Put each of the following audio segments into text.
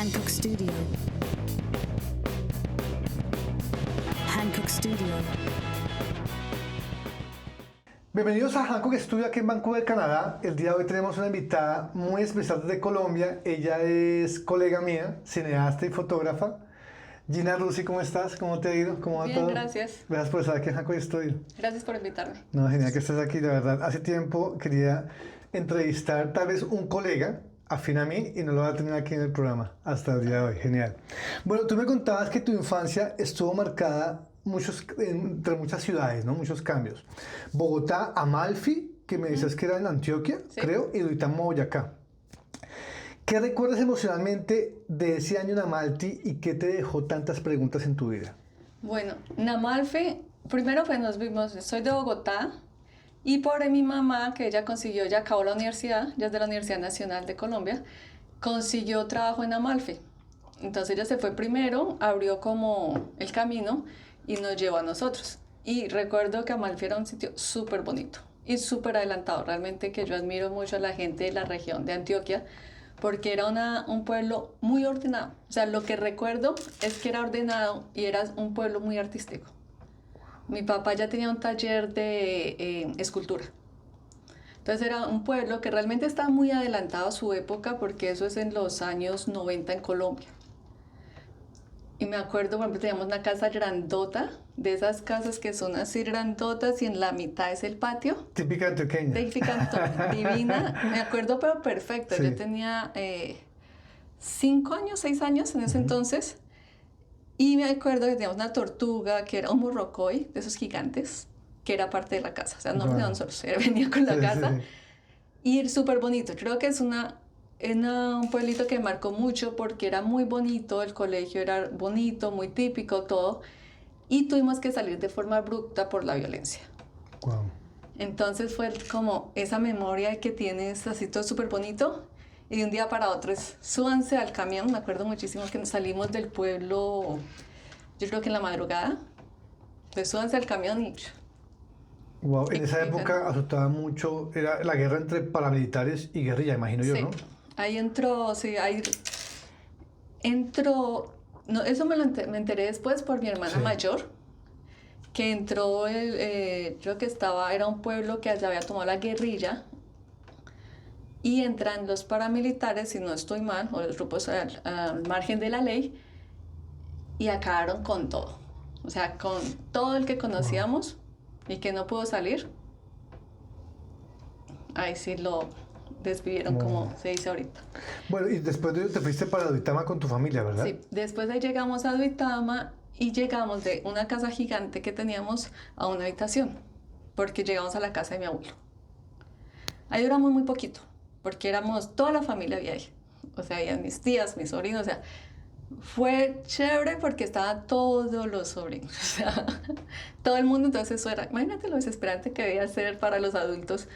Hancock Studio. Hancock Studio. Bienvenidos a Hancock Studio aquí en Vancouver, Canadá. El día de hoy tenemos una invitada muy especial desde Colombia. Ella es colega mía, cineasta y fotógrafa. Gina Rusi, ¿cómo estás? ¿Cómo te ha ido? ¿Cómo va Bien, todo? gracias. Gracias por estar aquí en Hancock Studio. Gracias por invitarme. No, genial que estés aquí, de verdad. Hace tiempo quería entrevistar tal vez un colega afín a mí y no lo voy a tener aquí en el programa hasta el día de hoy. Genial. Bueno, tú me contabas que tu infancia estuvo marcada entre muchas ciudades, ¿no? Muchos cambios. Bogotá, Amalfi, que me dices que era en Antioquia, Sí. creo, y Duitama, Boyacá. ¿Qué recuerdas emocionalmente de ese año en Amalfi y qué te dejó tantas preguntas en tu vida? Bueno, en Amalfi, primero pues nos vimos, soy de Bogotá y por mi mamá, que ella consiguió, ya acabó la universidad, ya es de la Universidad Nacional de Colombia, consiguió trabajo en Amalfi. Entonces ella se fue primero, abrió como el camino y nos llevó a nosotros. Y recuerdo que Amalfi era un sitio súper bonito y súper adelantado. Realmente que yo admiro mucho a la gente de la región de Antioquia porque era un pueblo muy ordenado. O sea, lo que recuerdo es que era ordenado y era un pueblo muy artístico. Mi papá ya tenía un taller de escultura. Entonces era un pueblo que realmente estaba muy adelantado a su época porque eso es en los años 90 en Colombia. Y me acuerdo, por ejemplo, teníamos una casa grandota, de esas casas que son así grandotas y en la mitad es el patio. Típica antioqueña. Típica, divina. Me acuerdo, pero perfecto. Sí. Yo tenía 5 años, 6 años en ese entonces. Y me acuerdo que teníamos una tortuga que era un morrocoy, de esos gigantes, que era parte de la casa. O sea, no tenía nosotros, venía con la casa. Sí. Y súper bonito. Creo que es un pueblito que marcó mucho porque era muy bonito, el colegio era bonito, muy típico, todo. Y tuvimos que salir de forma abrupta por la violencia. Wow. Entonces fue como esa memoria que tienes así todo súper bonito. Y de un día para otro es, súbanse al camión. Me acuerdo muchísimo que nos salimos del pueblo, yo creo que en la madrugada. Entonces súbanse al camión y... Wow, en esa época asustaba mucho, era la guerra entre paramilitares y guerrilla, imagino yo, Sí. ¿no? Ahí entró, sí, ahí entró, no, eso me enteré después por mi hermana Sí. mayor, que entró, creo que era un pueblo que ya había tomado la guerrilla, y entran los paramilitares, si no estoy mal, o los grupos al margen de la ley, y acabaron con todo, o sea, con todo el que conocíamos y que no pudo salir, ahí sí lo desvivieron, como se dice ahorita. Bueno, y después de ello te fuiste para Duitama con tu familia, ¿verdad? Sí, después de ahí llegamos a Duitama y llegamos de una casa gigante que teníamos a una habitación, porque llegamos a la casa de mi abuelo. Ahí duramos muy poquito, porque éramos, toda la familia había ahí. O sea, habían mis tías, mis sobrinos, o sea, fue chévere porque estaban todos los sobrinos, o sea, todo el mundo. Entonces eso era, imagínate lo desesperante que debía ser para los adultos,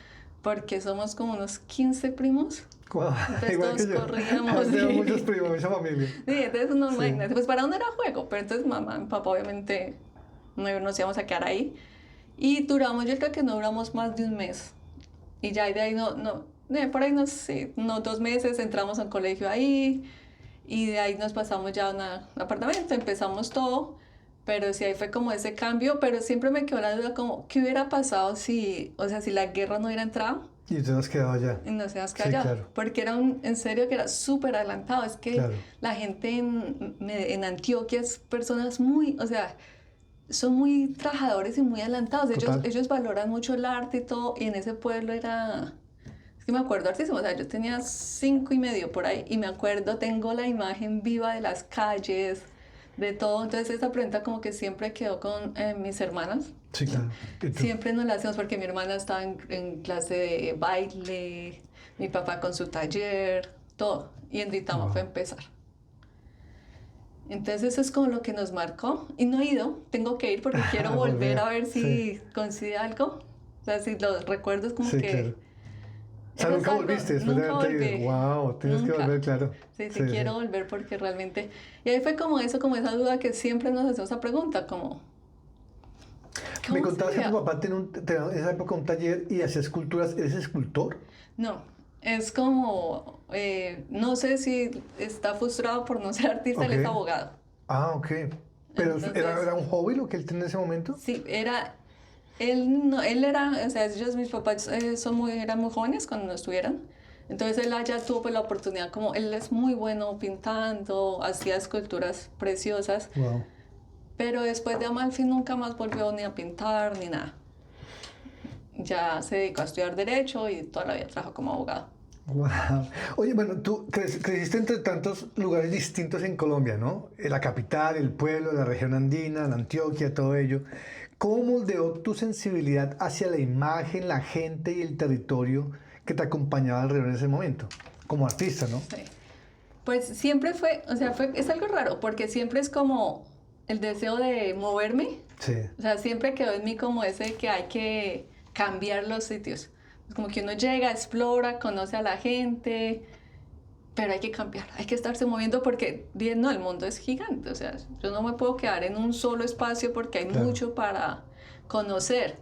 porque somos como unos 15 primos. Wow, Entonces igual todos que yo. corríamos. Tengo Sí. muchos primos, mucha familia. Sí, entonces uno Sí. imagínate, pues para uno era juego, pero entonces mamá y papá obviamente no nos íbamos a quedar ahí. Y duramos, yo creo que no duramos más de un mes. Y ya de ahí por ahí no sé, 2 meses entramos a un colegio ahí y de ahí nos pasamos ya a un apartamento, empezamos todo. Pero sí, ahí fue como ese cambio, pero siempre me quedó la duda como, ¿qué hubiera pasado si la guerra no hubiera entrado? Y te has quedado allá. Y no seas Sí, callado, claro. porque era en serio que era súper adelantado. Es que Claro. la gente en Antioquia es personas muy, o sea, son muy trabajadores y muy adelantados. Total. Ellos valoran mucho el arte y todo, y en ese pueblo era, es que me acuerdo hartísimo, o sea, yo tenía 5 y medio por ahí, y me acuerdo, tengo la imagen viva de las calles, de todo. Entonces esa pregunta como que siempre quedó con mis hermanas. Sí, claro. ¿Y tú? Siempre nos la hacemos porque mi hermana estaba en clase de baile, mi papá con su taller, todo. Y en Duitama fue a empezar. Entonces eso es como lo que nos marcó. Y no he ido, tengo que ir porque quiero volver a ver si Sí. coincide algo. O sea, si los recuerdos como Sí, que... claro. O sea, eso es nunca algo- volviste después nunca de haberte volví. ido. Wow, tienes que Nunca. volver, claro. Sí, quiero volver porque realmente... Y ahí fue como eso, como esa duda que siempre nos hacemos esa pregunta, como... Me ¿cómo contabas que sería? tu papá tenía en esa época un taller y hacía esculturas. ¿Eres escultor? No, es como, no sé si está frustrado por no ser artista, él es Ok. abogado. Ah, ok. Pero Entonces, ¿era un hobby lo que él tenía en ese momento? sí, él, no, él era, o sea, mis papás eran muy jóvenes cuando estuvieron. Entonces él allá tuvo pues, la oportunidad, como él es muy bueno pintando, hacía esculturas preciosas, Wow. pero después de Amalfi nunca más volvió ni a pintar ni nada. Ya se dedicó a estudiar Derecho y toda la vida trabajó como abogado. Wow. Oye, bueno, tú creciste entre tantos lugares distintos en Colombia, ¿no? La capital, el pueblo, la región andina, la Antioquia, todo ello. ¿Cómo moldeó tu sensibilidad hacia la imagen, la gente y el territorio que te acompañaba alrededor en ese momento? Como artista, ¿no? Sí. Pues siempre fue, o sea, es algo raro, porque siempre es como el deseo de moverme. Sí. O sea, siempre quedó en mí como ese que hay que cambiar los sitios. Es como que uno llega, explora, conoce a la gente, pero hay que cambiar, hay que estarse moviendo porque, no, el mundo es gigante. O sea, yo no me puedo quedar en un solo espacio porque hay Claro. mucho para conocer.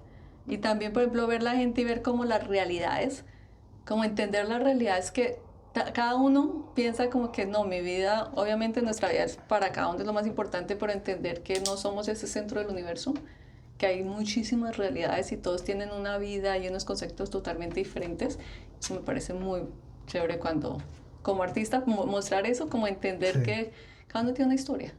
Y también, por ejemplo, ver la gente y ver como las realidades, como entender las realidades que cada uno piensa como que no, mi vida, obviamente nuestra vida es para cada uno es lo más importante, pero entender que no somos ese centro del universo, que hay muchísimas realidades y todos tienen una vida y unos conceptos totalmente diferentes. Eso me parece muy chévere cuando, como artista, mostrar eso, como entender Sí. que cada uno tiene una historia.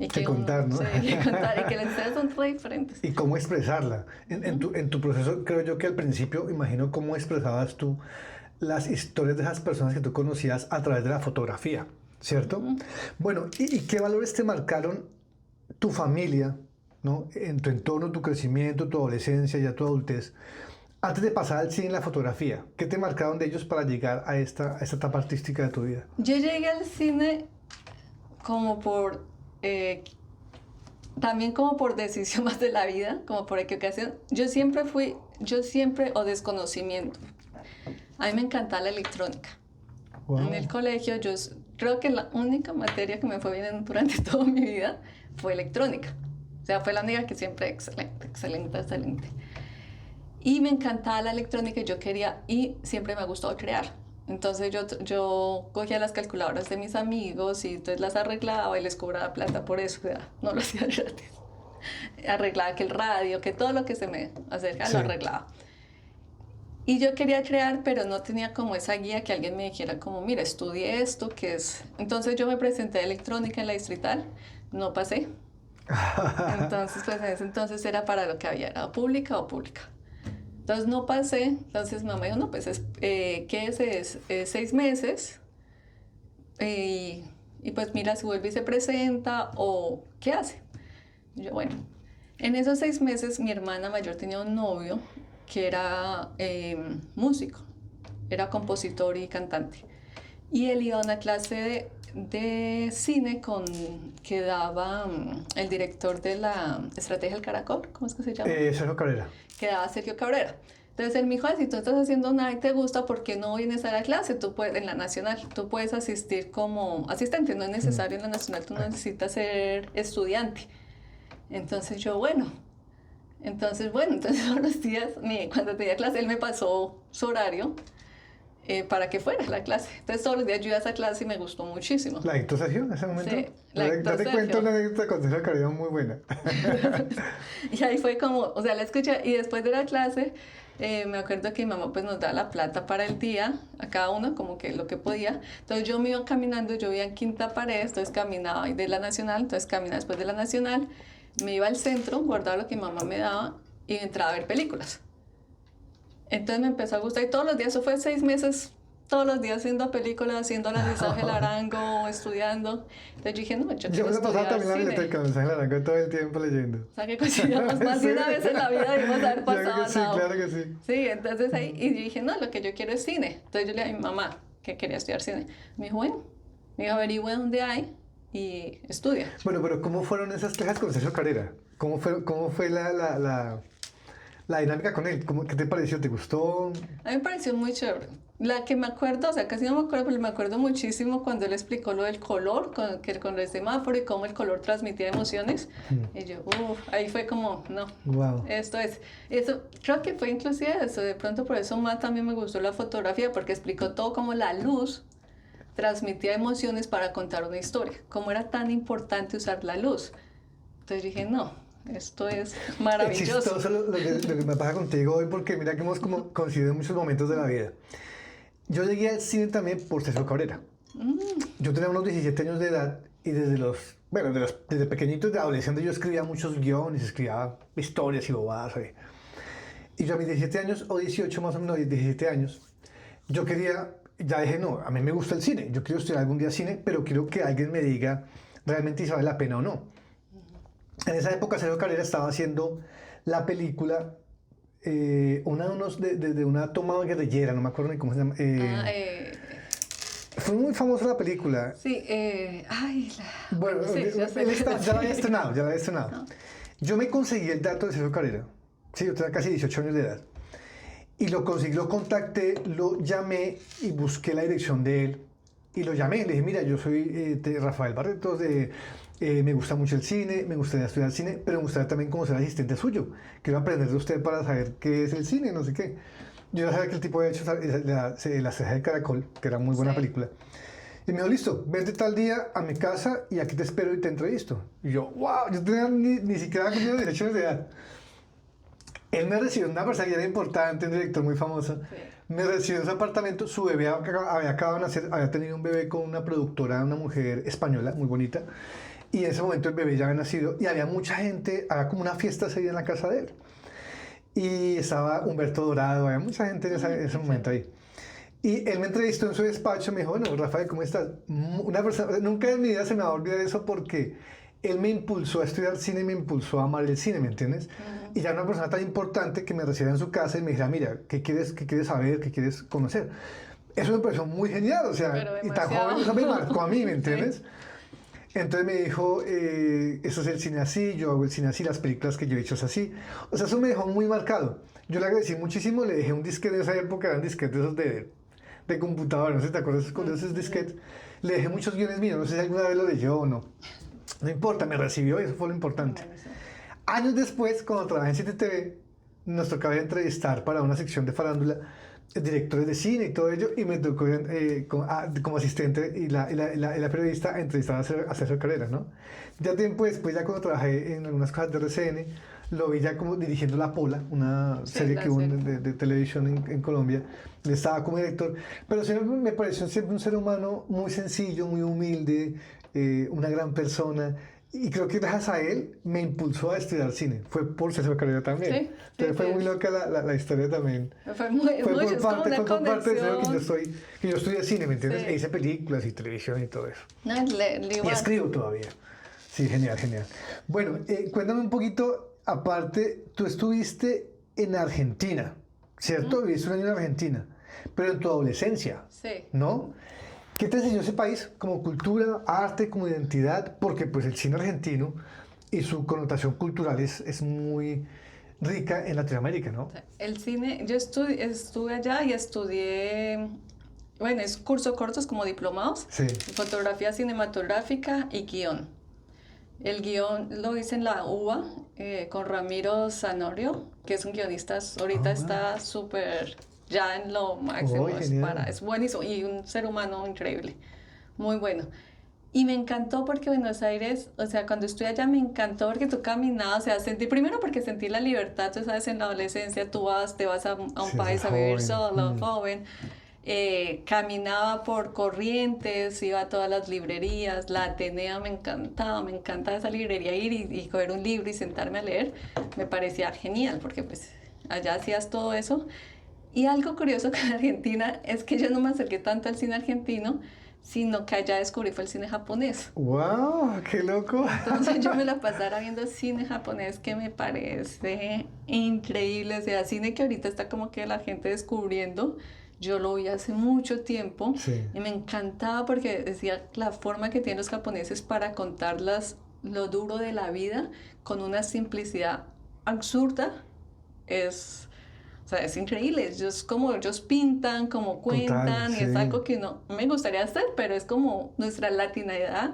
Y Que contar, ¿no? sí, que contar, y que las historias son re diferentes. Y cómo expresarla. En tu proceso, creo yo que al principio, imagino cómo expresabas tú las historias de esas personas que tú conocías a través de la fotografía, ¿cierto? Bueno, ¿y qué valores te marcaron tu familia, ¿no? En tu entorno, tu crecimiento, tu adolescencia, ya tu adultez, antes de pasar al cine y la fotografía? ¿Qué te marcaron de ellos para llegar a esta etapa artística de tu vida? Yo llegué al cine como también como por decisión más de la vida, como por equivocación. O desconocimiento. A mí me encantaba la electrónica. Wow. En el colegio creo que la única materia que me fue bien durante toda mi vida fue electrónica. O sea, fue la única que siempre excelente, excelente, excelente. Y me encantaba la electrónica y siempre me ha gustado crear. Entonces yo cogía las calculadoras de mis amigos y entonces las arreglaba y les cobraba plata por eso, o sea, no lo hacía gratis. Arreglaba que el radio, que todo lo que se me acerca Sí. lo arreglaba. Y yo quería crear, pero no tenía como esa guía que alguien me dijera como, mira, estudie esto, que es... Entonces yo me presenté a electrónica en la distrital, no pasé. Entonces, pues en ese entonces era para lo que había, era pública o pública. Entonces no pasé, entonces mamá dijo, no, pues, ¿qué es? 6 meses, y pues mira si vuelve y se presenta o ¿qué hace? Y yo, bueno, en esos 6 meses mi hermana mayor tenía un novio que era músico, era compositor y cantante. Y él iba a una clase de cine que daba el director de la Estrategia del Caracol, ¿cómo es que se llama? Sergio Cabrera. Que daba Sergio Cabrera. Entonces él me dijo, si tú estás haciendo nada y te gusta, ¿por qué no vienes a la clase? En la nacional, tú puedes asistir como asistente, no es necesario en la nacional, tú no necesitas ser estudiante. Entonces entonces todos los días, cuando tenía clase, él me pasó su horario para que fuera a la clase. Entonces todos los días yo iba a esa clase y me gustó muchísimo. ¿La dictó Sergio en ese momento? Sí, la dictó Date cuenta Sergio. una anécdota con Sergio Cabrera muy buena. Y ahí fue como, o sea, la escuché y después de la clase me acuerdo que mi mamá pues nos da la plata para el día a cada uno, como que lo que podía. Entonces yo me iba caminando, yo vivía en Quinta Pared, entonces caminaba de la Nacional, entonces caminaba después de la Nacional, me iba al centro, guardaba lo que mi mamá me daba y entraba a ver películas. Entonces me empezó a gustar y todos los días, eso fue 6 meses, todos los días haciendo películas, haciendo la de Ángel Arango, estudiando. Entonces yo dije, no, yo Yo quiero me la pasaba estudiar también en la cine. biblioteca, con Ángel Arango todo el tiempo leyendo. O sea, que coincidíamos más de una vez en la vida, debimos haber Claro pasado que sí, al lado. claro que sí. Sí, entonces ahí, y yo dije, no, lo que yo quiero es cine. Entonces yo le dije a mi mamá que quería estudiar cine. Me dijo, bueno, me dijo, averigüe dónde hay y estudia. Bueno, pero ¿cómo fueron esas clases con Sergio Cabrera? ¿Cómo fue la la dinámica con él. ¿Qué te pareció? ¿Te gustó? A mí me pareció muy chévere. La que me acuerdo, o sea, casi no me acuerdo, pero me acuerdo muchísimo cuando él explicó lo del color, con el semáforo y cómo el color transmitía emociones. Y yo, ahí fue como, no, Wow. esto es, eso, creo que fue inclusive eso, de pronto por eso más también me gustó la fotografía, porque explicó todo cómo la luz transmitía emociones para contar una historia, cómo era tan importante usar la luz. Entonces dije, no, esto es Es maravilloso. chistoso lo que me pasa contigo hoy, porque mira que hemos como coincidido en muchos momentos de la vida. Yo llegué al cine también por Sergio Cabrera. Yo tenía unos 17 años de edad y desde pequeñito, de adolescente, yo escribía muchos guiones, escribía historias y bobadas. Y yo a mis 17 años, o 18 más o menos, 17 años, yo quería, ya dije, no, a mí me gusta el cine, yo quiero estudiar algún día cine, pero quiero que alguien me diga realmente si vale la pena o no. En esa época Sergio Cabrera estaba haciendo la película, de una toma guerrillera, no me acuerdo ni cómo se llama. Fue muy famosa la película. Sí, Bueno, sí, yo sé. ya la había estrenado. Yo me conseguí el dato de Sergio Cabrera. Sí, yo tenía casi 18 años de edad. Y lo conseguí, lo contacté, lo llamé y busqué la dirección de él. Y lo llamé, le dije, mira, yo soy Rafael Barretos, me gusta mucho el cine, me gustaría estudiar cine, pero me gustaría también como ser asistente suyo. Quiero aprender de usted para saber qué es el cine, no sé qué. Yo ya sabía que el tipo había hecho la ceja de caracol, que era muy buena película. Y me dijo, listo, vente tal día a mi casa y aquí te espero y te entrevisto. Y yo, wow, yo tenía ni siquiera cumplido 18 años de edad. Él me recibió en una personalidad importante, un director muy famoso. Sí. Me recibió en su apartamento, su bebé había acabado de nacer, había tenido un bebé con una productora, una mujer española, muy bonita. Y en ese momento el bebé ya había nacido y había mucha gente, había como una fiesta ese día en la casa de él. Y estaba Humberto Dorado, había mucha gente en ese momento ahí. Y él me entrevistó en su despacho, me dijo, bueno, Rafael, ¿cómo estás? Una persona, nunca en mi vida se me va a olvidar eso porque él me impulsó a estudiar cine y me impulsó a amar el cine, ¿me entiendes? Y ya una persona tan importante que me recibiera en su casa y me dijera, mira, ¿qué quieres saber? ¿Qué quieres conocer? Eso me pareció muy genial, o sea, Pero y tan demasiado. joven, eso me marcó a mí, ¿me entiendes? Sí. Entonces me dijo, eso es el cine así, yo hago el cine así, las películas que yo he hecho es así. O sea, eso me dejó muy marcado. Yo le agradecí muchísimo, le dejé un disquete de esa época, eran disquetes esos de computadora, no sé si te acuerdas con esos disquetes. Le dejé muchos guiones míos, no sé si alguna vez lo leyó o no. No importa, me recibió y eso fue lo importante. Años después, cuando trabajé en 7TV, nos tocaba entrevistar para una sección de farándula directores de cine y todo ello, y me tocó como asistente y la periodista entrevistar a Sergio Cabrera, ¿no? Ya tiempo después, ya cuando trabajé en algunas cosas de RCN, lo vi ya como dirigiendo La Pola, una serie que hubo de televisión en Colombia. Él estaba como director, pero siempre me pareció siempre un ser humano muy sencillo, muy humilde, una gran persona. Y creo que gracias a él me impulsó a estudiar cine. Fue por Sergio Cabrera también. Sí, Entonces fue sí. muy loca la historia también. Fue muy, Fue es como una por parte de eso conexión. que yo estudié cine, ¿me entiendes? Sí. E hice películas y televisión y todo eso. No, Y igual. escribo todavía. Sí, genial, genial. Bueno, cuéntame un poquito, aparte, tú estuviste en Argentina, ¿cierto? Viviste un año en Argentina, pero en tu adolescencia, Sí. ¿no? ¿Qué te enseñó ese país como cultura, arte, como identidad? Porque pues el cine argentino y su connotación cultural es muy rica en Latinoamérica, ¿no? El cine, yo estuve allá y estudié, bueno, es cursos cortos como diplomados, Sí. fotografía cinematográfica y guión. El guión lo hice en la UBA con Ramiro Zanorio, que es un guionista, ahorita está súper ya en lo máximo, Genial. es buenísimo y un ser humano increíble, muy bueno. Y me encantó porque Buenos Aires, o sea, cuando estuve allá me encantó porque tú caminabas, o sea, primero porque sentí la libertad, tú sabes, en la adolescencia tú te vas a un Sí, país sos a vivir joven. solo, joven. Caminaba por Corrientes, iba a todas las librerías, la Atenea me encantaba esa librería, ir y coger un libro y sentarme a leer, me parecía genial porque pues allá hacías todo eso. Y algo curioso con Argentina es que yo no me acerqué tanto al cine argentino, sino que allá descubrí fue el cine japonés. ¡Wow! ¡Qué loco! Entonces yo me la pasara viendo cine japonés que me parece increíble, o sea, cine que ahorita está como que la gente descubriendo. Yo lo vi hace mucho tiempo Sí. y me encantaba porque decía la forma que tienen los japoneses para contar lo duro de la vida con una simplicidad absurda. o sea, es increíble. Ellos, como ellos pintan, como cuentan, y sí. es algo que no me gustaría hacer, pero es como nuestra latinidad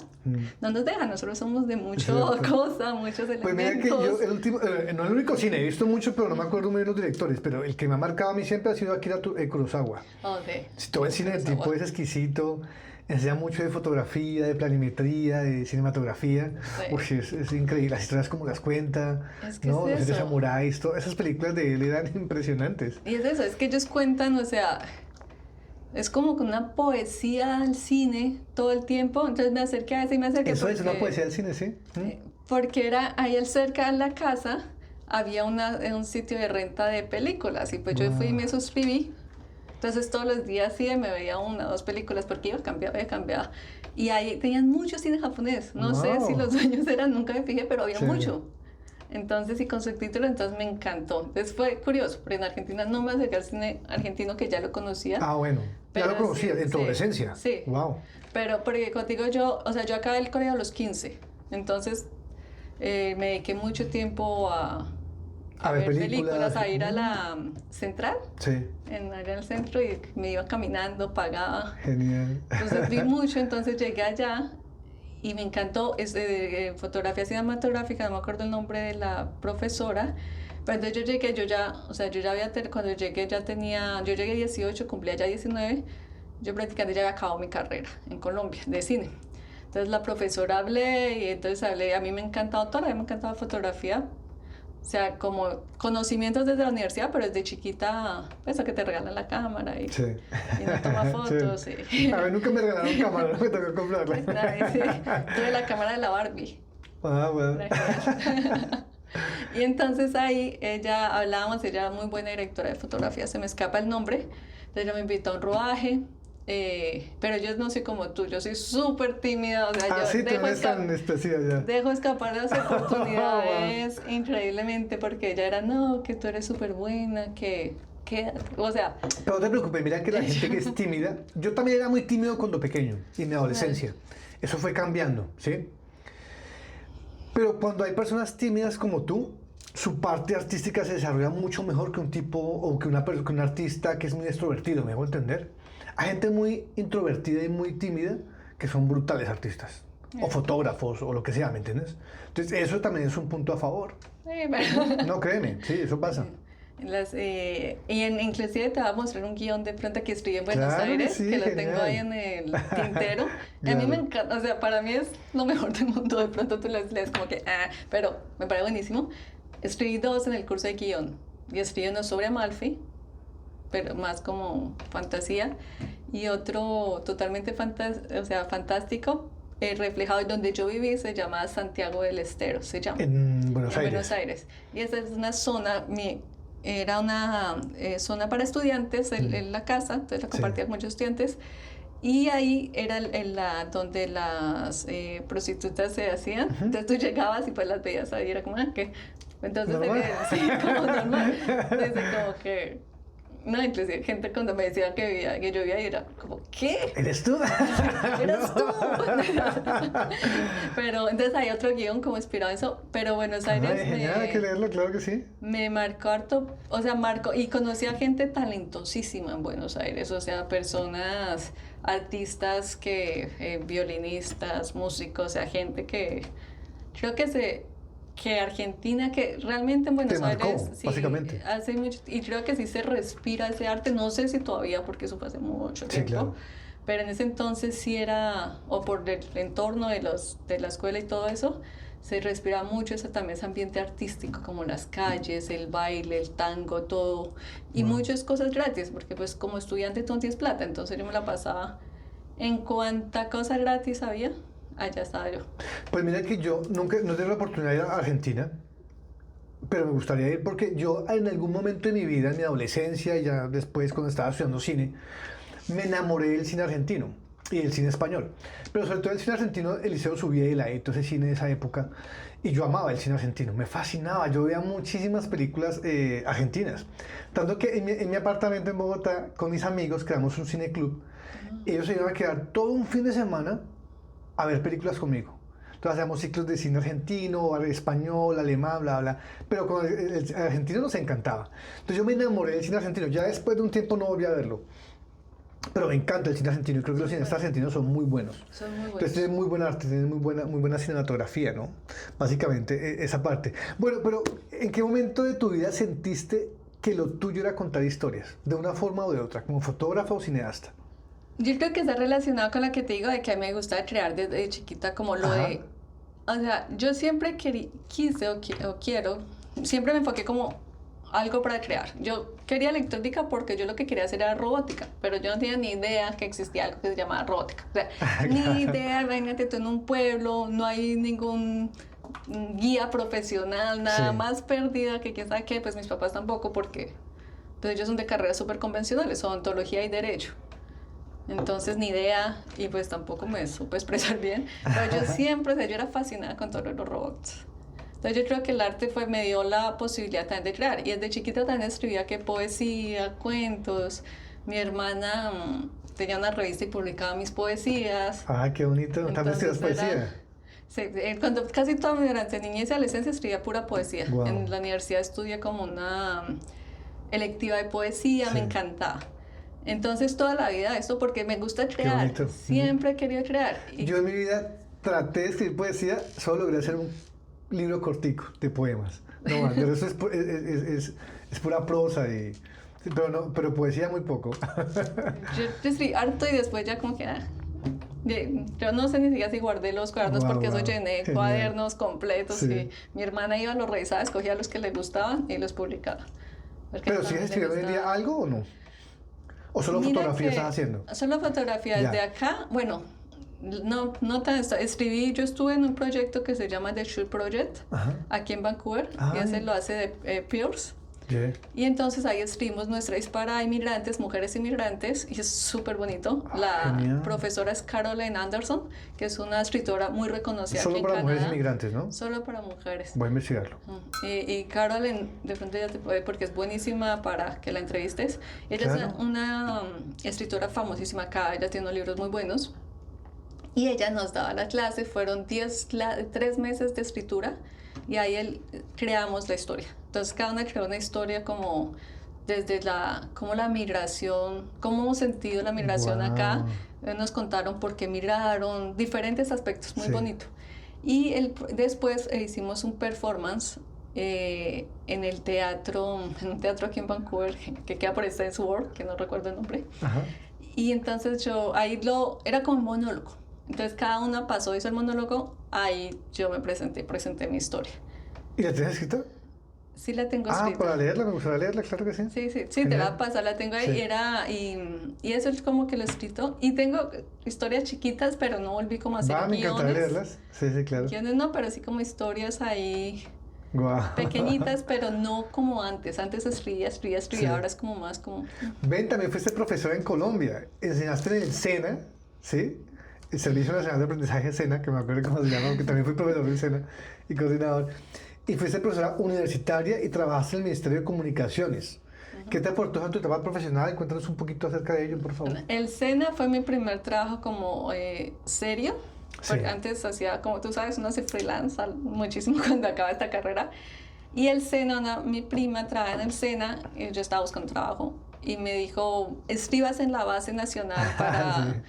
no nos deja. Nosotros somos de mucho Cierto. cosa, muchos elementos. Pues mira que yo, el último, no el único cine, he visto mucho, pero no me acuerdo muy bien los directores, pero el que me ha marcado a mí siempre ha sido Akira Kurosawa. Oh, sí. Si todo el cine del tipo es exquisito, enseña mucho de fotografía, de planimetría, de cinematografía. Sí. Uy, es increíble, las historias como las cuenta, Es que ¿no? es Los de eso. samuráis, todas esas películas de él eran impresionantes. Y es eso, es que ellos cuentan, o sea, es como con una poesía al cine todo el tiempo. Entonces me acerqué a ese y me acerqué Eso es una porque- poesía del cine, ¿sí? Porque era ahí cerca de la casa, había un sitio de renta de películas y pues yo fui y me suscribí. Entonces todos los días sí me veía 1 o 2 películas porque iba, cambiaba. Y ahí tenían mucho cine japonés. No sé si Wow. los dueños eran, nunca me fijé, pero había Sí. mucho. Entonces, y con subtítulos, entonces me encantó. Entonces fue curioso, porque en Argentina no me acerqué al cine argentino, que ya lo conocía. Ah, bueno. Ya Pero lo conocía sí, en tu sí, adolescencia. sí. Wow. Pero porque contigo yo, o sea, yo acabé el colegio a los 15. Entonces me dediqué mucho tiempo a ver películas, a ir a la central, Sí, allá en el centro, y me iba caminando, pagaba. genial. Entonces vi mucho, entonces llegué allá y me encantó. Fotografía cinematográfica, no me acuerdo el nombre de la profesora. Pero entonces yo llegué, yo ya había, cuando llegué ya tenía, yo llegué 18, cumplía ya 19, yo prácticamente ya había acabado mi carrera en Colombia de cine. Entonces la profesora hablé y entonces hablé, a mí me ha encantado, toda la vida me ha encantado fotografía. O sea, como conocimientos desde la universidad, pero desde chiquita, pues, a que te regalan la cámara y, Sí. y uno toma fotos. Sí. Y... A mí nunca me regalaron cámara, no me tocó comprarla. Ay, sí. Tuve la cámara de la Barbie. Ah, bueno. Y entonces ahí hablábamos, ella era muy buena directora de fotografía, se me escapa el nombre. Entonces ella me invitó a un rodaje. Pero yo no soy como tú, yo soy súper tímida, o sea, Ah, yo sí, tú no eres tan escapar, especial ya. dejo escapar las oportunidades increíblemente, porque ella era, no, que tú eres súper buena, o sea, Pero no te preocupes, mira que la gente que es tímida, yo también era muy tímido cuando pequeño, y en mi adolescencia. Eso fue cambiando, ¿sí? Pero cuando hay personas tímidas como tú, su parte artística se desarrolla mucho mejor que un tipo o que un artista que es muy extrovertido, ¿me hago entender? Hay gente muy introvertida y muy tímida que son brutales artistas, o fotógrafos, o lo que sea, ¿me entiendes? Entonces, eso también es un punto a favor. pero... No, créeme, sí, eso pasa. Inclusive te voy a mostrar un guión de pronto que escribí en Buenos Claro que Aires, sí, que lo genial. tengo ahí en el tintero. Y a mí Claro. me encanta, o sea, para mí es lo mejor del mundo. De pronto tú lees como que, pero me parece buenísimo. Escribí 2 en el curso de guión. Y escribí uno sobre Amalfi, pero más como fantasía, y otro totalmente fantástico, reflejado en donde yo viví, se llama Santiago del Estero, se llama. En Buenos En Aires. Buenos Aires. Y esa es una zona, era una zona para estudiantes en la casa, entonces la compartía con muchos estudiantes. Y ahí era donde las prostitutas se hacían. Entonces tú llegabas y pues las veías ahí, era como, ¿qué? Entonces, ¿Normal? sí, como normal. Entonces, como que, no, inclusive gente cuando me decía que yo vivía ahí era como, ¿qué? ¿Eres tú? ¡Eres tú! Pero entonces hay otro guión como inspirado en eso, pero Buenos Aires Ay, genial, hay que leerlo, claro que sí. me marcó harto, o sea, y conocí a gente talentosísima en Buenos Aires, o sea, personas, artistas violinistas, músicos, o sea, gente que creo que Argentina, que realmente en Buenos Te marcó, Aires sí, básicamente. hace mucho, y creo que sí se respira ese arte, no sé si todavía, porque eso fue hace mucho Sí, tiempo, claro. pero en ese entonces sí era, o por el entorno de la escuela y todo eso, se respira mucho también ese ambiente artístico, como las calles, el baile, el tango, todo, y Wow. muchas cosas gratis, porque pues como estudiante tú no tienes plata, entonces yo me la pasaba en cuanta cosa gratis había, allá estaba yo. Pues mira que yo nunca, no tengo la oportunidad de ir a Argentina, pero me gustaría ir porque yo en algún momento de mi vida, en mi adolescencia y ya después cuando estaba estudiando cine, me enamoré del cine argentino y del cine español. Pero sobre todo el cine argentino, Eliseo Subiela y todo ese cine de esa época. Y yo amaba el cine argentino, me fascinaba. Yo veía muchísimas películas argentinas. Tanto que en mi apartamento en Bogotá, con mis amigos, creamos un cineclub. Ellos se iban a quedar todo un fin de semana a ver películas conmigo. Entonces Entonces hacíamos ciclos de cine argentino, español, alemán, bla, bla. Pero con el argentino nos encantaba. Entonces yo me enamoré del cine argentino. Ya después de un tiempo no volví a verlo. Pero me encanta el cine argentino y creo que los cineastas argentinos son muy buenos. Son muy buenos. Entonces tienen muy buen arte, tienen muy buena cinematografía, ¿no? Básicamente esa parte. Bueno, pero ¿en qué momento de tu vida sentiste que lo tuyo era contar historias? De una forma o de otra, como fotógrafo o cineasta. Yo creo que está relacionado con la que te digo de que a mí me gusta crear desde chiquita como lo Ajá. de... O sea, yo siempre quise o quiero, siempre me enfoqué como algo para crear. Yo quería electrónica porque yo lo que quería hacer era robótica, pero yo no tenía ni idea que existía algo que se llamaba robótica. O sea, ni idea, imagínate tú en un pueblo, no hay ningún guía profesional, nada Sí. más perdida que quién sabe qué, pues mis papás tampoco porque pues ellos son de carreras súper convencionales, odontología y derecho. Entonces ni idea y pues tampoco me supe expresar bien, pero yo siempre, o sea, yo era fascinada con todos los robots. Entonces yo creo que el arte me dio la posibilidad también de crear y desde chiquita también escribía que poesía, cuentos. Mi hermana tenía una revista y publicaba mis poesías. Ah, qué bonito. También estudias Entonces era- poesía. Sí, cuando casi toda mi durante niñez y adolescencia escribía pura poesía. Guau. En la universidad estudié como una electiva de poesía, me Sí. encantaba. Entonces toda la vida esto porque me gusta crear, bonito. siempre he querido crear. Y Yo en mi vida traté de escribir poesía, solo logré hacer un libro cortico de poemas. No más, pero eso es pura prosa y... sí, pero, no, pero poesía muy poco. yo escribí harto y después ya como que... yo no sé ni siquiera si guardé los cuadernos Guau, porque eso guau, llené genial. cuadernos completos Sí. y mi hermana iba, los revisaba, escogía los que le gustaban y los publicaba. Porque ¿Pero también sigues le escribiendo hoy en día gustaba. algo o no? ¿O solo Mira fotografía que estás haciendo? Solo fotografías Ya. de acá, bueno, no tan, escribí, yo estuve en un proyecto que se llama The Shoot Project, Ajá. aquí en Vancouver, Ah, y ese bien. lo hace de Pierce. Yeah. Y entonces ahí escribimos nuestra es para inmigrantes, mujeres inmigrantes, y es súper bonito. La Genial. profesora es Caroline Anderson, que es una escritora muy reconocida Solo aquí en para mujeres Canadá. inmigrantes, ¿no? Solo para mujeres. Voy a investigarlo. Y Caroline, de pronto ya te puede, porque es buenísima para que la entrevistes. Ella Claro. es una escritora famosísima acá, ella tiene unos libros muy buenos. Y ella nos daba la clase, fueron 3 meses de escritura y ahí creamos la historia. Entonces cada una creó una historia como desde como la migración, cómo hemos sentido la migración Guau. acá. Nos contaron por qué migraron, diferentes aspectos, muy Sí. bonito. Y después hicimos un performance en el teatro, en un teatro aquí en Vancouver, que queda por Stance World, que no recuerdo el nombre. Ajá. Y entonces era como un monólogo. Entonces cada una pasó, hizo el monólogo, ahí yo me presenté mi historia. ¿Y la tienes escrita? Sí la tengo Ah, escrita. para leerla, me gustaría leerla, claro que sí. Sí, te Genial. la paso, la tengo ahí. Sí. Y eso es como que lo he escrito. Y tengo historias chiquitas, pero no volví como a hacer Va, me encantaría guiones. leerlas. Sí, sí, claro. Guiones no, pero sí como historias ahí Guau. pequeñitas, pero no como antes. Antes escribía, Sí. ahora es como más como... Ven, también fuiste profesora en Colombia. Enseñaste en el SENA, ¿sí? El Servicio Nacional de Aprendizaje SENA, que me acuerdo cómo se llama, porque también fui profesor del SENA y coordinador. Y fuiste profesora universitaria y trabajaste en el Ministerio de Comunicaciones. ¿Qué te aportó en tu etapa profesional? Cuéntanos un poquito acerca de ello, por favor. El SENA fue mi primer trabajo como serio. Porque Sí. antes hacía, como tú sabes, uno hace freelance muchísimo cuando acaba esta carrera. Y el SENA, mi prima trabaja en el SENA, y yo estaba buscando trabajo, y me dijo, escribas en la base nacional para...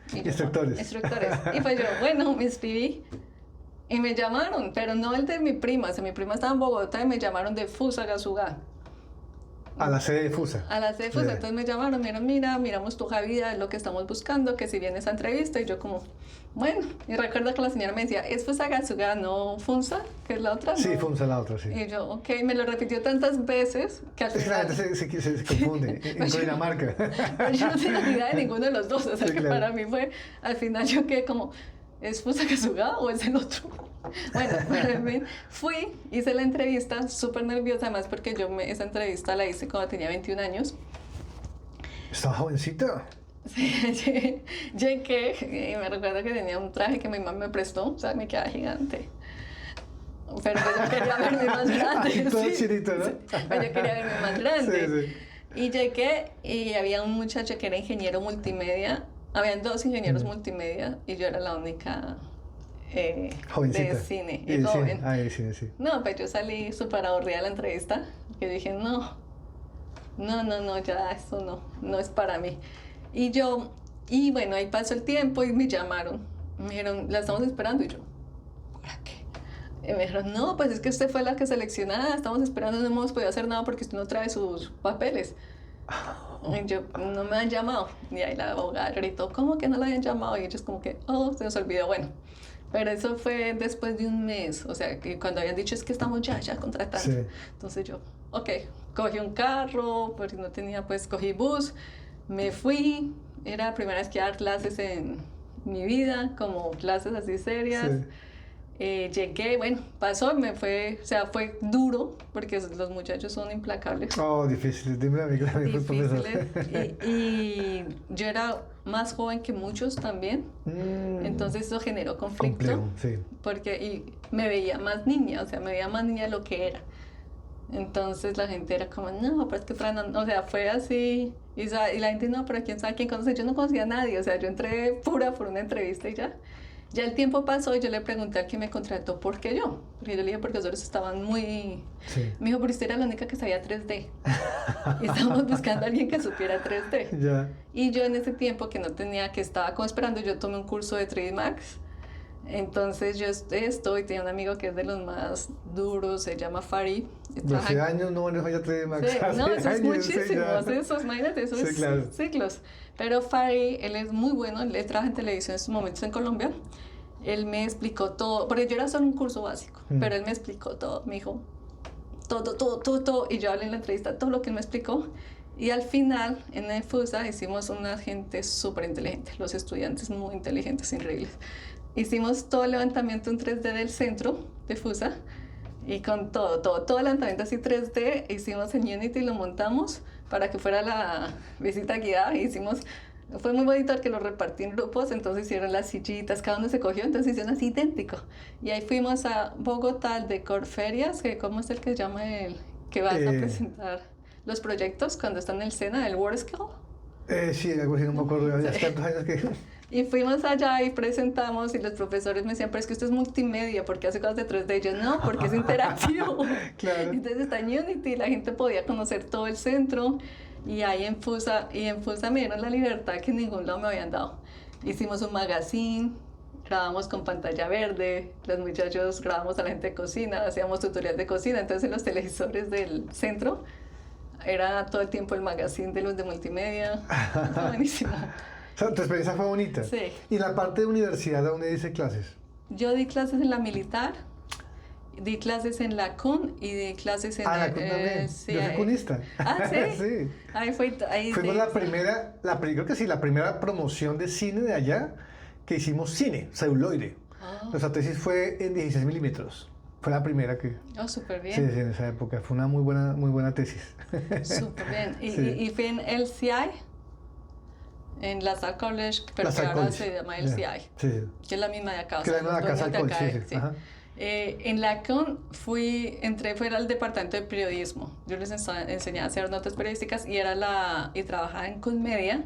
Sí. y yo, Instructores. Instructores. Y pues yo, bueno, me inscribí. Y me llamaron, pero no el de mi prima. O sea, mi prima estaba en Bogotá y me llamaron de Fusagasugá. A la sede de FUSA. A la CEFUS, Sí. entonces me llamaron, mira, miramos tu hoja de vida, es lo que estamos buscando, que si viene esa entrevista, y yo como, bueno, y recuerdo que la señora me decía, es Fusagasugá, no Funza, que es la otra, Sí, ¿no? FUNSA la otra, sí. Y yo, ok, me lo repitió tantas veces que al Es que la final, gente se confunde en Dinamarca. pero yo no tenía ni idea de ninguno de los dos, o sea Sí, que claro. para mí fue, al final yo quedé como, ¿es Fusagasugá o es el otro? Bueno, pero en fin, fui, hice la entrevista, súper nerviosa, además porque esa entrevista la hice cuando tenía 21 años. Estaba jovencita. Sí, llegué y me recuerdo que tenía un traje que mi mamá me prestó, o sea, me quedaba gigante. Pero pues yo quería verme más grande. Aquí todo sí. chinito, ¿no? Sí, pero yo quería verme más grande. Sí, sí. Y llegué y había un muchacho que era ingeniero multimedia. Habían 2 ingenieros multimedia y yo era la única Jovencita. de cine, Y de joven. cine. Ah, de cine, sí. No, pues yo salí súper aburrida de la entrevista, que dije, ya esto no es para mí. Y bueno, ahí pasó el tiempo y me llamaron. Me dijeron, la estamos esperando. Y yo, ¿para qué? Y me dijeron, no, pues es que usted fue la que seleccionada, estamos esperando, no hemos podido hacer nada porque usted no trae sus papeles. Y yo, no me han llamado. Y ahí la abogada gritó, ¿cómo que no la habían llamado? Y ellos como que, se nos olvidó, bueno. Pero eso fue después de un mes, o sea, que cuando habían dicho es que estamos ya contratando. Sí. Entonces yo, ok, cogí un carro, porque no tenía, pues cogí bus, me fui, era la primera vez que dar clases en mi vida, como clases así serias. Sí. Llegué, bueno, pasó, fue duro, porque los muchachos son implacables. Oh, difícil. Dime a mí, profesor. Difíciles. Y yo era más joven que muchos también, entonces eso generó conflicto. Complejo, sí. Porque me veía más niña, o sea, me veía más niña de lo que era. Entonces la gente era como, no, pero es que traen, o sea, fue así. Y la gente, no, pero quién sabe quién conoce. Yo no conocía a nadie, o sea, yo entré pura por una entrevista y ya. Ya el tiempo pasó y yo le pregunté al que me contrató, ¿por qué yo? Porque yo le dije, porque los otros estaban muy... Sí. Me dijo, pero usted era la única que sabía 3D. Y estábamos buscando a alguien que supiera 3D. Ya. Y yo en ese tiempo que no tenía, que estaba como esperando, yo tomé un curso de 3D Max. Entonces yo tenía un amigo que es de los más duros, se llama Farid. 12 años no manejo ya 3D Max. Sí, no, eso es muchísimo, imagínate, eso sí, es claro. ciclos. Pero Farid, él es muy bueno, él trabaja en televisión en estos momentos en Colombia. Él me explicó todo, porque yo era solo un curso básico, pero él me explicó todo, me dijo todo, y yo hablé en la entrevista todo lo que él me explicó. Y al final, en el FUSA, hicimos una gente súper inteligente, los estudiantes muy inteligentes, increíbles. Hicimos todo el levantamiento en 3D del centro de FUSA, y con todo el levantamiento así 3D, hicimos en Unity, lo montamos para que fuera la visita guiada, fue muy bonito porque lo repartí en grupos, entonces hicieron las sillitas, cada uno se cogió, entonces hicieron así idéntico. Y ahí fuimos a Bogotá, al de Corferias, que ¿cómo es el que se llama el que vas a presentar los proyectos cuando están en el SENA, el WorldScale? Sí, algo así, no me acuerdo, ya tantos años que... Y fuimos allá y presentamos y los profesores me decían, pero es que esto es multimedia, porque hace cosas de 3D. Y yo, no, porque es interactivo. Claro. Entonces está en Unity, la gente podía conocer todo el centro. Y ahí en FUSA me dieron la libertad que en ningún lado me habían dado. Hicimos un magazine, grabamos con pantalla verde, los muchachos grabamos a la gente de cocina, hacíamos tutoriales de cocina. Entonces en los televisores del centro era todo el tiempo el magazine de los de multimedia. Está buenísimo. O sea, tu experiencia fue bonita. Sí. ¿Y la parte de universidad, a dónde dice clases? Yo di clases en la militar, di clases en la CUN y di clases en... la CUN también. Sí, yo soy cunista. Ah, ¿sí? Sí. Ahí Fuimos la primera, creo que sí, la primera promoción de cine de allá que hicimos cine, celuloide. Nuestra tesis fue en 16 milímetros. Fue la primera que... Oh, súper bien. Sí, en esa época. Fue una muy buena tesis. Súper bien. Sí. Y fui en LCI, en La Salle College, pero que ahora se llama LCI, sí. que es la misma de acá. Que es la misma de acá, Salle College, sí. Ajá. En la CUN entré fuera al departamento de periodismo. Yo les enseñaba a hacer notas periodísticas y trabajaba en CUN Media.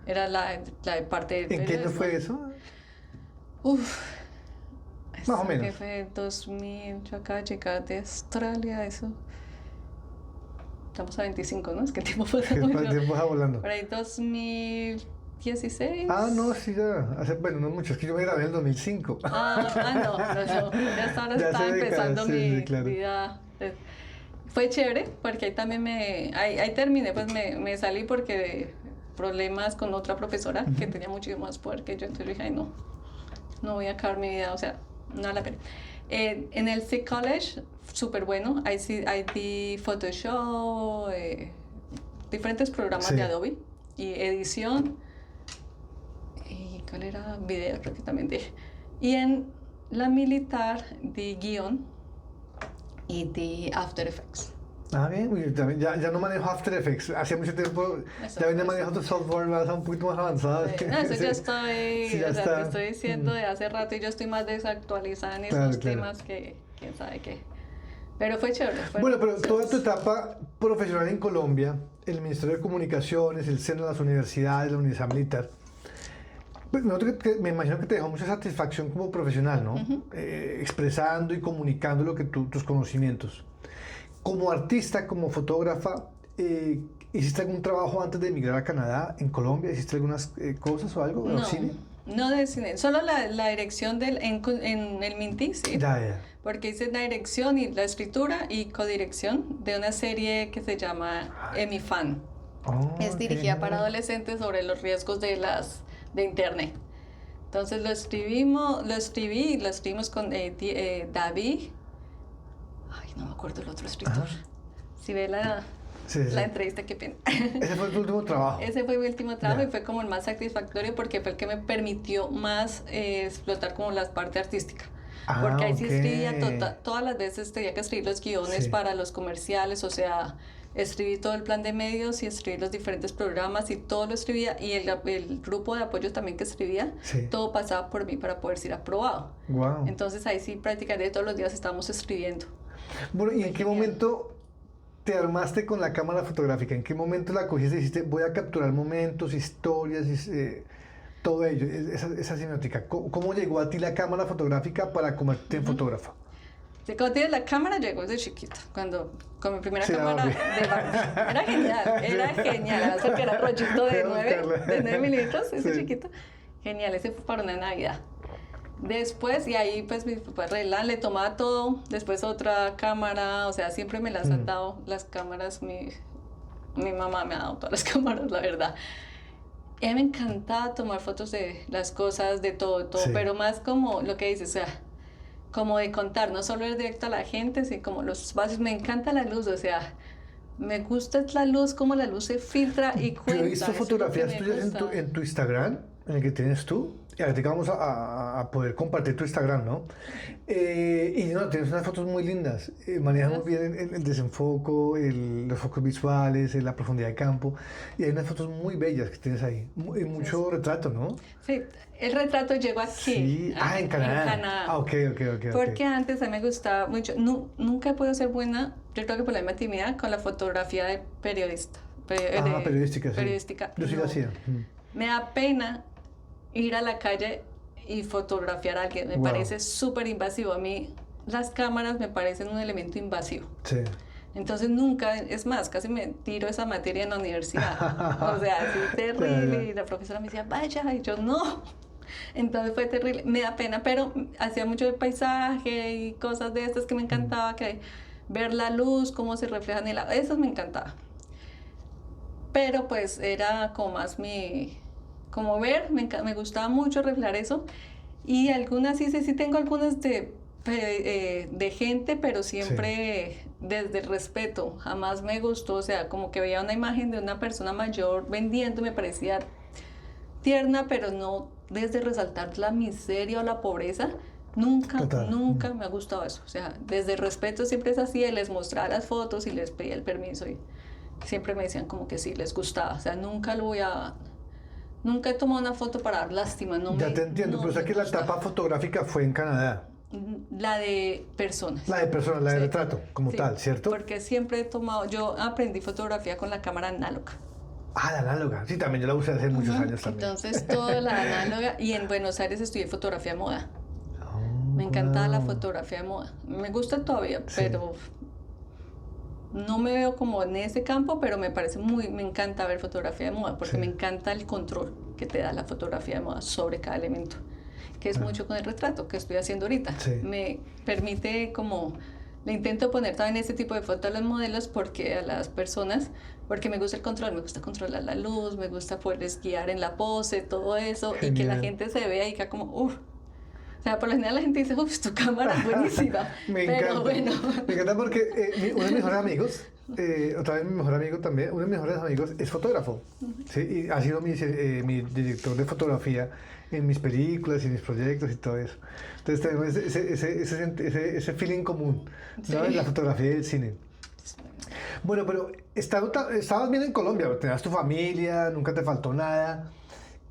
Era la parte de ¿En periodismo. qué año fue eso? Más o menos. Que fue 2000, yo acá llegué de Australia, eso. Estamos a 25, ¿no? Es que el tiempo pasa mucho. El tiempo va volando. Por ahí 2016. Ah, no, sí, ya. Bueno, no mucho. Es que yo me grabé en el 2005. No. Ya hasta ahora Ya estaba empezando mi claro. vida. Fue chévere, porque ahí también ahí terminé, pues me salí porque problemas con otra profesora que tenía muchísimo más poder que yo. Entonces dije, ay, no voy a acabar mi vida, o sea, no vale la pena. En el SIG College, súper bueno, ahí di Photoshop, diferentes programas de Adobe y edición, y ¿cuál era? Video, creo que también dije. Y en la militar di guión y di After Effects. Ah, bien, ya no manejo After Effects. Hace mucho tiempo ya venía manejando software un poquito más avanzado. No, eso ya estoy, sí, ya o sea, está. te estoy diciendo de hace rato y yo estoy más desactualizada en esos temas que quién sabe qué. Pero fue chévere. Bueno, pero toda tu etapa profesional en Colombia, el Ministerio de Comunicaciones, el seno de las universidades, la Universidad Militar, Pues, me imagino que te dejó mucha satisfacción como profesional, ¿no? Expresando y comunicando lo que tus conocimientos. Como artista, como fotógrafa, ¿hiciste algún trabajo antes de emigrar a Canadá, en Colombia? ¿Hiciste algunas cosas o algo? ¿O No, cine? no de cine, solo la dirección en el Minty, sí. Ya. Porque hice la dirección y la escritura y codirección de una serie que se llama Emi Fan. Oh, Es dirigida qué para genial. adolescentes sobre los riesgos de internet. Entonces lo escribimos con David. Ay, no me acuerdo el otro escritor. Ajá. Si ve la Sí, sí. entrevista, qué pena. Ese fue tu último trabajo. Ese fue mi último trabajo Ya. y fue como el más satisfactorio porque fue el que me permitió más explotar como la parte artística. Ah, Porque ahí sí ok. escribía todas las veces tenía que escribir los guiones Sí. para los comerciales, o sea, escribí todo el plan de medios y escribí los diferentes programas y todo lo escribía y el grupo de apoyo también que escribía, Sí. todo pasaba por mí para poder ser aprobado. Wow. Entonces ahí sí prácticamente todos los días estábamos escribiendo. Bueno, ¿y en qué Genial. momento te armaste con la cámara fotográfica? ¿En qué momento la cogiste y dijiste, voy a capturar momentos, historias, todo ello, esa semiótica? ¿Cómo llegó a ti la cámara fotográfica para convertirte en fotógrafa? Sí, cuando tienes la cámara llegó desde chiquita, cuando con mi primera Sí, cámara Barbie. de Barbie. Era genial, además porque era rollito de Voy a buscarla. 9 milímetros, ese Sí. chiquito. Genial, ese fue para una Navidad. Después, y ahí pues mi papá le tomaba todo, después otra cámara, o sea, siempre me las han dado las cámaras, mi mamá me ha dado todas las cámaras, la verdad. Y a mí me encantaba tomar fotos de las cosas, de todo, Sí. pero más como lo que dices, o sea, como de contar, no solo ir directo a la gente, sino como los espacios. Me encanta la luz, o sea, me gusta la luz, como la luz se filtra y cuenta. Yo he visto eso es lo que fotografías me tuyas gusta. en tu Instagram, en el que tienes tú, y ahorita vamos a poder compartir tu Instagram, ¿no? Y no, tienes unas fotos muy lindas, manejas muy bien el desenfoco, los focos visuales, la profundidad de campo, y hay unas fotos muy bellas que tienes ahí, y mucho retrato, ¿no? Sí, el retrato llegó aquí. Sí, en Canadá. En Canadá. Ah, ok. Porque antes a mí me gustaba mucho, nunca he podido ser buena, yo creo que por la misma timidez, con la fotografía de periodista. Periodística, sí. Periodística. Yo sí lo no. hacía. Me da pena ir a la calle y fotografiar a alguien, me Wow. parece súper invasivo. A mí las cámaras me parecen un elemento invasivo. Sí. Entonces nunca, es más, casi me tiro esa materia en la universidad. O sea, así terrible. Claro. Y la profesora me decía, vaya, y yo no. Entonces fue terrible, me da pena, pero hacía mucho de paisaje y cosas de estas que me encantaba, que ver la luz, cómo se refleja en el agua, eso me encantaba. Pero pues era como más como ver, me gustaba mucho reflejar eso. Y algunas, sí tengo algunas de gente, pero siempre desde el respeto, jamás me gustó, o sea, como que veía una imagen de una persona mayor vendiendo, me parecía tierna, pero no desde resaltar la miseria o la pobreza. Nunca me ha gustado eso. O sea, desde el respeto siempre es así, les mostraba las fotos y les pedía el permiso y siempre me decían como que sí, les gustaba. O sea, nunca he tomado una foto para dar lástima. Ya te entiendo, pero o sea que la etapa fotográfica fue en Canadá. La de personas. La de personas, la de Sí. retrato, como Sí, tal, ¿cierto? Porque siempre he tomado, yo aprendí fotografía con la cámara análoga. La análoga. Sí, también yo la usé hace muchos años también. Entonces, toda la análoga. Y en Buenos Aires estudié fotografía de moda. Oh, Me encantaba la wow. fotografía de moda. Me gusta todavía, Sí. pero no me veo como en ese campo, pero me encanta ver fotografía de moda, porque Sí. me encanta el control que te da la fotografía de moda sobre cada elemento, que es mucho con el retrato que estoy haciendo ahorita. Sí. Me permite como, le intento poner también ese tipo de fotos a los modelos, porque a las personas, porque me gusta el control, me gusta controlar la luz, me gusta poderles guiar en la pose, todo eso, y que la Genial. gente se vea y diga como, uff. O sea, por lo general la gente dice, uff, tu cámara es buenísima. Me Pero encanta. bueno. Me encanta porque uno de mis mejores amigos, otra vez mi mejor amigo también, uno de mis mejores amigos es fotógrafo. ¿Sí? Y ha sido mi director de fotografía en mis películas y mis proyectos y todo eso. Entonces tenemos ese feeling común, ¿no? Sí. En la fotografía y el cine. Bueno, pero estabas bien en Colombia, tenías tu familia, nunca te faltó nada.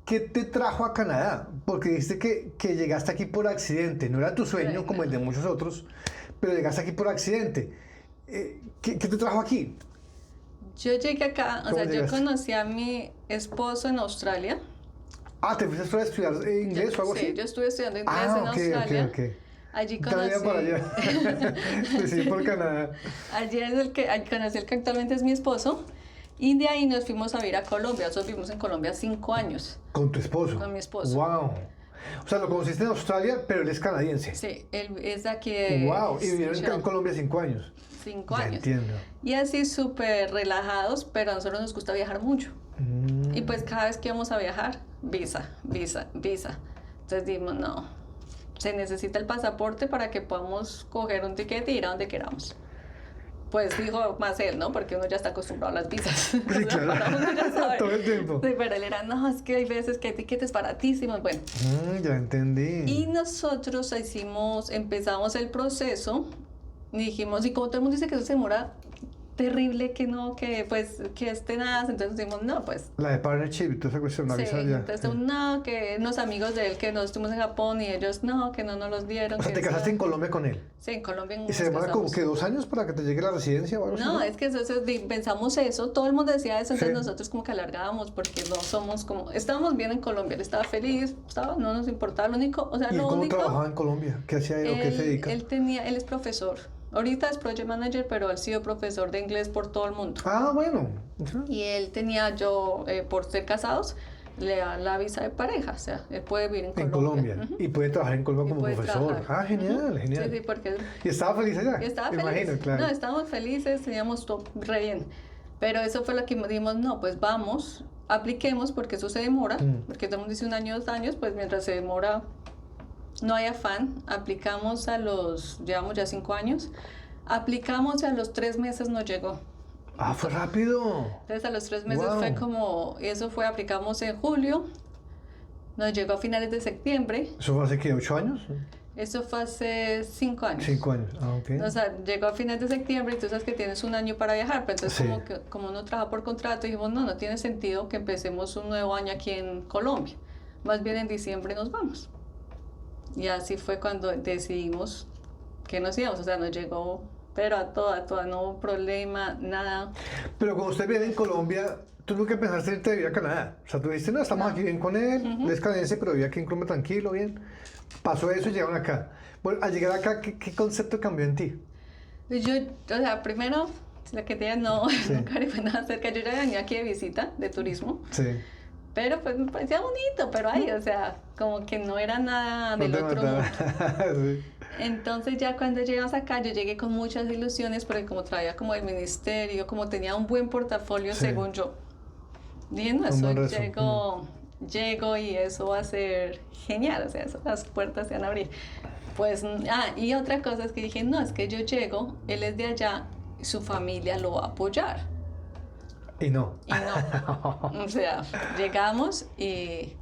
¿Qué te trajo a Canadá? Porque dijiste que llegaste aquí por accidente. No era tu sueño Sí, como el de muchos otros, pero llegaste aquí por accidente. ¿Qué te trajo aquí? Yo llegué acá, o ¿Cómo sea, yo llegaste? conocí a mi esposo en Australia Ah, ¿te fuiste a estudiar inglés o algo Sí, así? yo estuve estudiando inglés en Ah, ok, Australia. ok. Allí También conocí, para allá. Pues sí, por Canadá. allí conocí el que actualmente es mi esposo. Y de ahí nos fuimos a vivir a Colombia. Nosotros vivimos en Colombia 5 años. Con tu esposo. Con mi esposo. Wow. O sea, lo conociste en Australia, pero él es canadiense. Sí, él es de aquí de Wow. Y vivieron en Shell. Colombia 5 años. 5 Ya años. entiendo. Y así súper relajados, pero a nosotros nos gusta viajar mucho. Y pues cada vez que íbamos a viajar, visa, visa, visa. Entonces dijimos, no, se necesita el pasaporte para que podamos coger un tiquete y ir a donde queramos. Pues dijo más él, ¿no? Porque uno ya está acostumbrado a las visas. Sí, claro. Para uno ya sabe. Todo el tiempo. Sí, pero él era, no, es que hay veces que hay tiquetes baratísimos. Bueno, Ya entendí. y nosotros empezamos el proceso y dijimos, y como todo el mundo dice que eso se demora terrible, que no, que pues, que es tenaz, entonces dijimos, no, pues, La de partnership y toda esa cuestión, la sí, visa ya. entonces no, que unos amigos de él que nos estuvimos en Japón y ellos, no, que no nos los dieron. O sea, que te casaste eso- en Colombia con él. Sí, en Colombia ¿Y nos se demora como casamos. que 2 años para que te llegue la residencia o algo así? No, es que pensamos eso, todo el mundo decía eso, entonces Sí. nosotros como que alargábamos porque no somos como, estábamos bien en Colombia, él estaba feliz, no nos importaba, lo único, o sea, ¿Y lo cómo único, trabajaba en Colombia? ¿Qué hacía él o qué se dedica? él es profesor, ahorita es project manager, pero él ha sido profesor de inglés por todo el mundo. Ah, bueno. Y él tenía, por ser casados, le da la visa de pareja, o sea, él puede vivir en En Colombia. Colombia. Ujú. Y puede trabajar en Colombia Y como puede profesor. trabajar. Ah, genial, Ujú. genial. Sí, sí, porque ¿Y estaba feliz allá? y estaba Me feliz. imagino, claro. No, estábamos felices, teníamos todo re bien. Pero eso fue lo que dijimos, no, pues vamos, apliquemos porque eso se demora, porque todo el mundo dice 1 año, 2 años, pues mientras se demora, no hay afán. Aplicamos llevamos ya 5 años, aplicamos y a los 3 meses nos llegó. Ah, fue rápido. Entonces a los 3 meses Wow. fue como, aplicamos en julio, nos llegó a finales de septiembre, ¿Eso fue hace qué? ¿8 años? eso fue hace 5 años. 5 años. Ah, ok. O sea, llegó a finales de septiembre y tú sabes que tienes 1 año para viajar, pero entonces Sí. como uno trabaja por contrato, dijimos, no tiene sentido que empecemos un nuevo año aquí en Colombia. Más bien en diciembre nos vamos. Y así fue cuando decidimos que nos íbamos, o sea, nos llegó, pero a toda, no hubo problema, nada. Pero cuando usted viene en Colombia, tú nunca pensaste en irte a vivir a Canadá. O sea, tú dijiste, no, estamos aquí bien con él, él es canadiense, pero vive aquí en Colombia tranquilo, bien. Pasó eso y llegaron acá. Bueno, al llegar acá, ¿qué concepto cambió en ti? Yo, o sea, primero, la que te diga, no, nunca le fue nada cerca. Yo ya venía aquí de visita, de turismo. Sí. Pero pues me parecía bonito, pero ahí, o sea, como que no era nada del No te otro mundo. mataba. Sí. Entonces ya cuando llegamos acá, yo llegué con muchas ilusiones, porque como traía como el ministerio, como tenía un buen portafolio, Sí. según yo. Dije, no, Un eso buen resumen. llego y eso va a ser genial, o sea, las puertas se van a abrir. Pues, y otra cosa es que dije, no, es que yo llego, él es de allá, su familia lo va a apoyar. Y no. Y no, o sea, llegamos y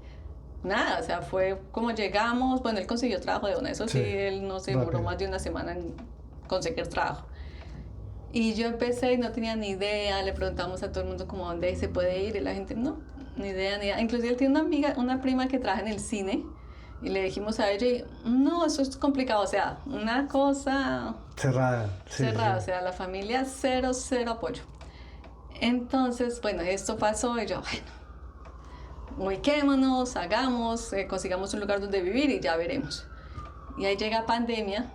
nada, o sea, fue como llegamos, bueno, él consiguió trabajo de una, eso sí, Sí, él no se demoró rápido. más de 1 semana en conseguir trabajo. Y yo empecé y no tenía ni idea, le preguntamos a todo el mundo como dónde se puede ir y la gente no, ni idea, ni idea. Inclusive él tiene una amiga, una prima que trabaja en el cine y le dijimos a ella y no, eso es complicado, o sea, una cosa Cerrada. Sí, cerrada, o sí. sea, la familia cero apoyo. Entonces, bueno, esto pasó y yo, bueno, ubiquémonos, consigamos un lugar donde vivir y ya veremos. Y ahí llega pandemia,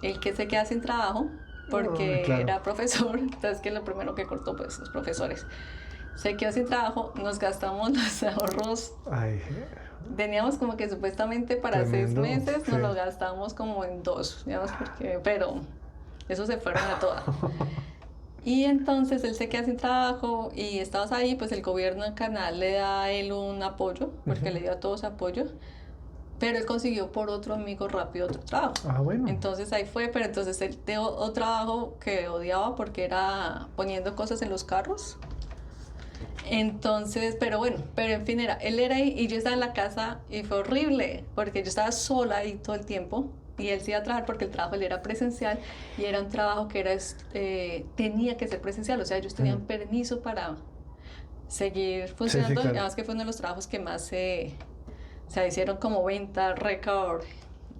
el que se queda sin trabajo, porque Claro. era profesor, entonces que lo primero que cortó, pues, los profesores. Se quedó sin trabajo, nos gastamos los ahorros, Ay, teníamos como que supuestamente para Tremendo, 6 meses, sí. nos lo gastamos como en 2, digamos, pero eso se fueron a toda. Y entonces él se queda sin trabajo y estabas ahí, pues el gobierno de Canadá le da a él un apoyo, porque le dio a todos apoyo, pero él consiguió por otro amigo rápido otro trabajo. Ah, bueno. Entonces ahí fue, pero entonces él dio otro trabajo que odiaba porque era poniendo cosas en los carros. Entonces, pero bueno, pero en fin, él era ahí y yo estaba en la casa y fue horrible porque yo estaba sola ahí todo el tiempo y él se iba a trabajar porque el trabajo él era presencial y era un trabajo que tenía que ser presencial, o sea, ellos tenían permiso para seguir funcionando, claro. además que fue uno de los trabajos que más se hicieron como venta récord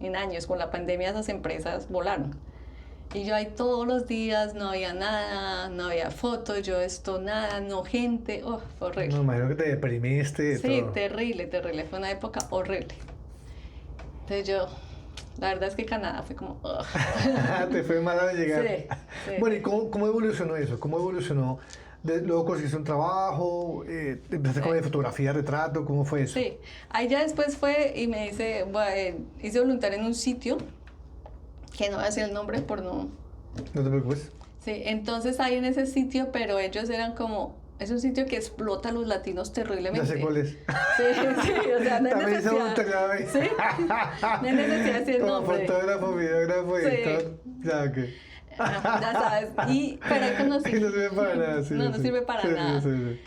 en años, con la pandemia esas empresas volaron. Y yo ahí todos los días, no había nada, no había fotos, yo esto, nada, no gente, fue horrible. Me imagino que te deprimiste de Sí, todo. terrible, terrible, fue una época horrible. Entonces yo, la verdad es que Canadá fue como, Te fue mal al llegar. Sí, sí. Bueno, ¿y cómo evolucionó eso? ¿Cómo evolucionó? Luego conseguiste un trabajo, empezaste con la fotografía, retrato, ¿cómo fue eso? Sí, ahí ya después fue y me hice voluntaria en un sitio, que no voy a decir el nombre por no... No te preocupes. Sí, entonces ahí en ese sitio, pero ellos eran como, es un sitio que explota a los latinos terriblemente. Ya sé cuál es. Sí, sí, o sea, no hay También hice necesidad. voluntariado ahí. Sí, no hay necesidad de decir el Como nombre. fotógrafo, videógrafo, Sí. editor. Ya, ok. Ya sabes, pero ahí conocí. No sirve para nada, sí. No sí. sirve para Sí, nada. Sí, sí, sí.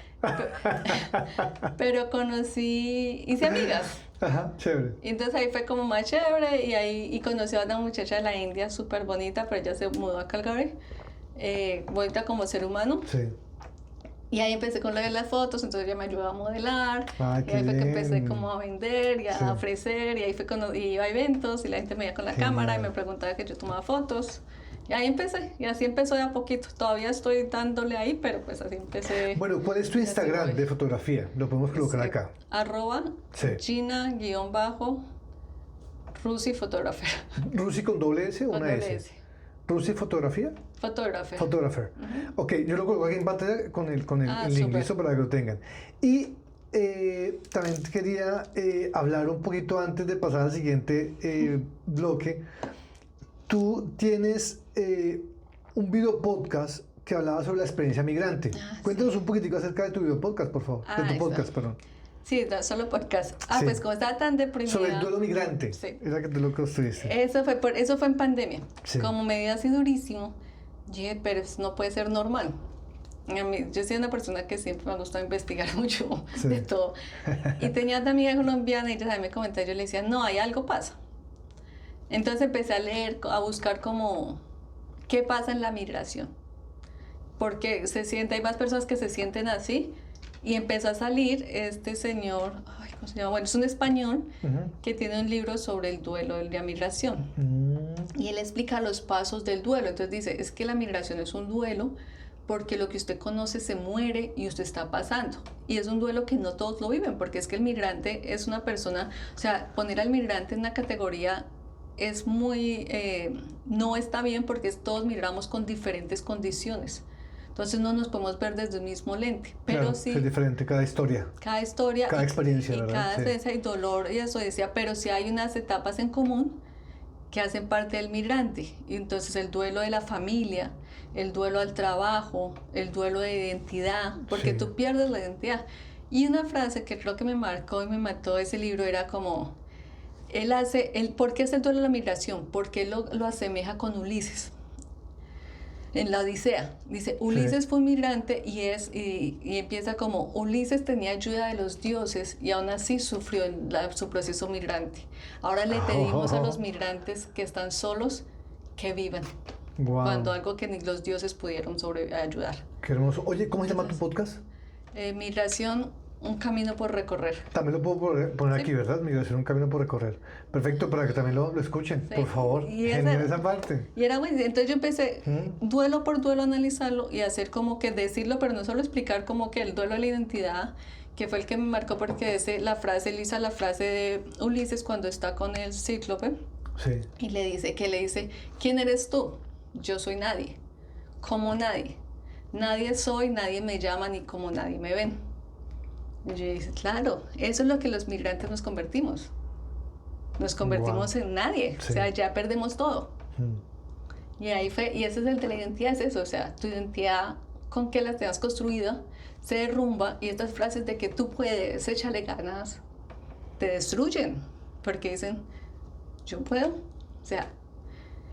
Pero hice amigas. Ajá, chévere. Y entonces ahí fue como más chévere y conocí a una muchacha de la India súper bonita, pero ella se mudó a Calgary, bonita como ser humano. Sí. Y ahí empecé con lo de las fotos, entonces ella me ayudó a modelar. Ah, Y ahí fue que empecé bien. como a vender y a Sí. ofrecer. Y ahí fue cuando iba a eventos y la gente me veía con la Genial. cámara y me preguntaba que yo tomaba fotos. Y ahí empecé, y así empezó de a poquito. Todavía estoy dándole ahí, pero pues así empecé. Bueno, ¿cuál es tu Ya sé Instagram cuál. de fotografía? Lo podemos colocar Sí, acá. @ Sí. Gina_Rusi Photographer. ¿Rusi con doble S o Con una doble S? S. ¿Rusi fotografía? Photographer. Photographer. Ok, yo lo coloco aquí en pantalla con el Ah, link súper. listo para que lo tengan. Y también quería hablar un poquito antes de pasar al siguiente bloque. Tú tienes un video podcast que hablaba sobre la experiencia migrante. Ah, Cuéntanos un poquitico acerca de tu video podcast, por favor. Ah, de tu eso. podcast, perdón. Sí, solo podcast. Sí. Pues como estaba tan deprimida. Sobre el duelo migrante. Sí. Era que tú lo construiste. Eso fue en pandemia. Sí. Como me dio así durísimo, dije, pero no puede ser normal. Yo soy una persona que siempre me ha gustado investigar mucho Sí. de todo. Y tenía una amiga colombiana y ella también me comentaba, yo le decía, no, hay algo pasa. Entonces empecé a leer, a buscar como qué pasa en la migración. Porque hay más personas que se sienten así. Y empezó a salir este señor, ay, ¿cómo se llama? Bueno, es un español Ujú. que tiene un libro sobre el duelo de la migración. Mm, Y él explica los pasos del duelo. Entonces dice, es que la migración es un duelo porque lo que usted conoce se muere y usted está pasando. Y es un duelo que no todos lo viven, porque es que el migrante es una persona, o sea, poner al migrante en una categoría es muy, no está bien porque todos migramos con diferentes condiciones. Entonces no nos podemos ver desde el mismo lente, pero claro, sí es diferente cada historia. cada historia Cada experiencia, y ¿verdad? cada Sí. experiencia y dolor y eso decía, pero sí hay unas etapas en común que hacen parte del migrante. Y entonces el duelo de la familia, el duelo al trabajo, el duelo de identidad, porque Sí. tú pierdes la identidad. Y una frase que creo que me marcó y me mató ese libro era como, ¿por qué es el duelo de la migración? Porque él lo asemeja con Ulises. En la Odisea, dice, Ulises fue un migrante y empieza como, Ulises tenía ayuda de los dioses y aún así sufrió su proceso migrante. Ahora le pedimos a los migrantes que están solos que vivan, Wow. cuando algo que ni los dioses pudieron ayudar. Qué hermoso. Oye, ¿cómo se llama tu podcast? Migración, un camino por recorrer. También lo puedo poner Sí. aquí, ¿verdad? Migración, un camino por recorrer. Perfecto, para que también lo escuchen, Sí. por favor. Y Genial esa parte. Y era bueno, entonces yo empecé duelo por duelo a analizarlo y hacer como que decirlo, pero no solo explicar como que el duelo de la identidad, que fue el que me marcó porque la frase de Ulises cuando está con el cíclope Sí. y le dice, ¿quién eres tú? Yo soy nadie, como nadie. Nadie soy, nadie me llama ni como nadie me ven. Y yo dije, claro, eso es lo que los migrantes nos convertimos. Nos convertimos en nadie, Sí. o sea, ya perdemos todo. Mm. Y ahí fue, y ese es el de la identidad, es eso, o sea, tu identidad con que la tengas construida se derrumba y estas frases de que tú puedes, échale ganas, te destruyen, porque dicen, yo puedo, o sea,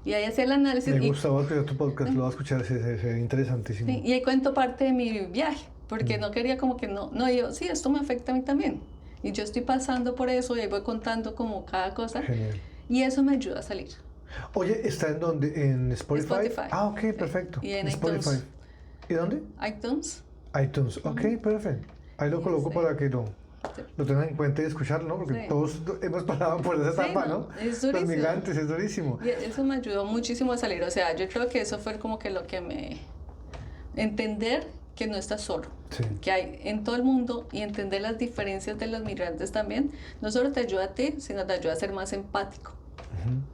y ahí hacía el análisis Me y, gusta, voy a escuchar tu podcast, lo voy a escuchar, se ve interesantísimo. sí, y ahí cuento parte de mi viaje, porque no quería como que no, yo, sí, esto me afecta a mí también, y yo estoy pasando por eso y ahí voy contando como cada cosa, Genial. y eso me ayuda a salir. Oye, ¿está en dónde? ¿En Spotify? Spotify. Ah, ok, Sí. perfecto. Y en Spotify. iTunes. ¿Y dónde? iTunes. iTunes. Ok, perfecto. Ahí lo Y coloco sí. para que lo tengan en cuenta y escucharlo, ¿no? Porque Sí. todos hemos pasado por esa etapa, Sí, ¿no? no, es Los durísimo. migrantes, es durísimo. Y eso me ayudó muchísimo a salir. O sea, yo creo que eso fue como que lo que me... Entender que no estás solo, Sí. que hay en todo el mundo y entender las diferencias de los migrantes también, no solo te ayuda a ti, sino te ayuda a ser más empático.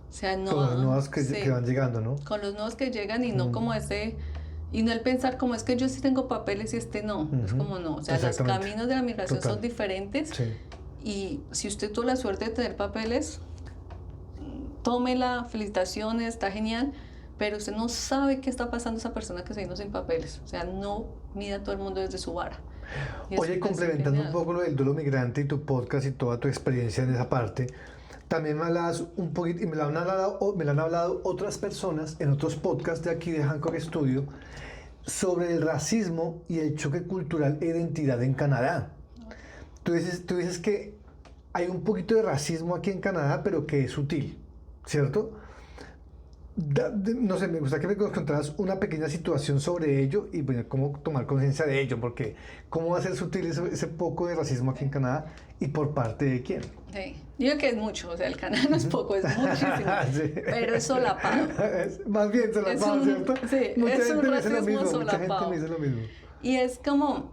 O sea, no... Con las nuevas que, sí, que van llegando, ¿no? con los nuevos que llegan y no como ese... Y no el pensar como es que yo sí tengo papeles y este no. Es como no. O sea, los Exactamente. caminos de la migración Total. son diferentes. Sí. Y si usted tuvo la suerte de tener papeles, tómela, felicitaciones, está genial, pero usted no sabe qué está pasando a esa persona que se vino sin papeles. O sea, no mida a todo el mundo desde su vara. Y eso Oye, es complementando un genial. poco lo del duelo migrante y tu podcast y toda tu experiencia en esa parte, también me hablabas un poquito, y me lo han hablado otras personas en otros podcasts de aquí de Hancock Studio, sobre el racismo y el choque cultural e identidad en Canadá. Tú dices que hay un poquito de racismo aquí en Canadá, pero que es sutil, ¿cierto? No sé, me gustaría que me contaras una pequeña situación sobre ello y bueno, cómo tomar conciencia de ello, porque cómo va a ser sutil ese poco de racismo aquí en Canadá y por parte de quién. Sí. Yo creo que es mucho, o sea, el canal no es poco, es muchísimo, Sí. pero es solapado. Más bien solapado, ¿cierto? Sí, Mucha es un gente me dice lo racismo mismo, mucha gente solapado. me dice lo mismo. Y es como,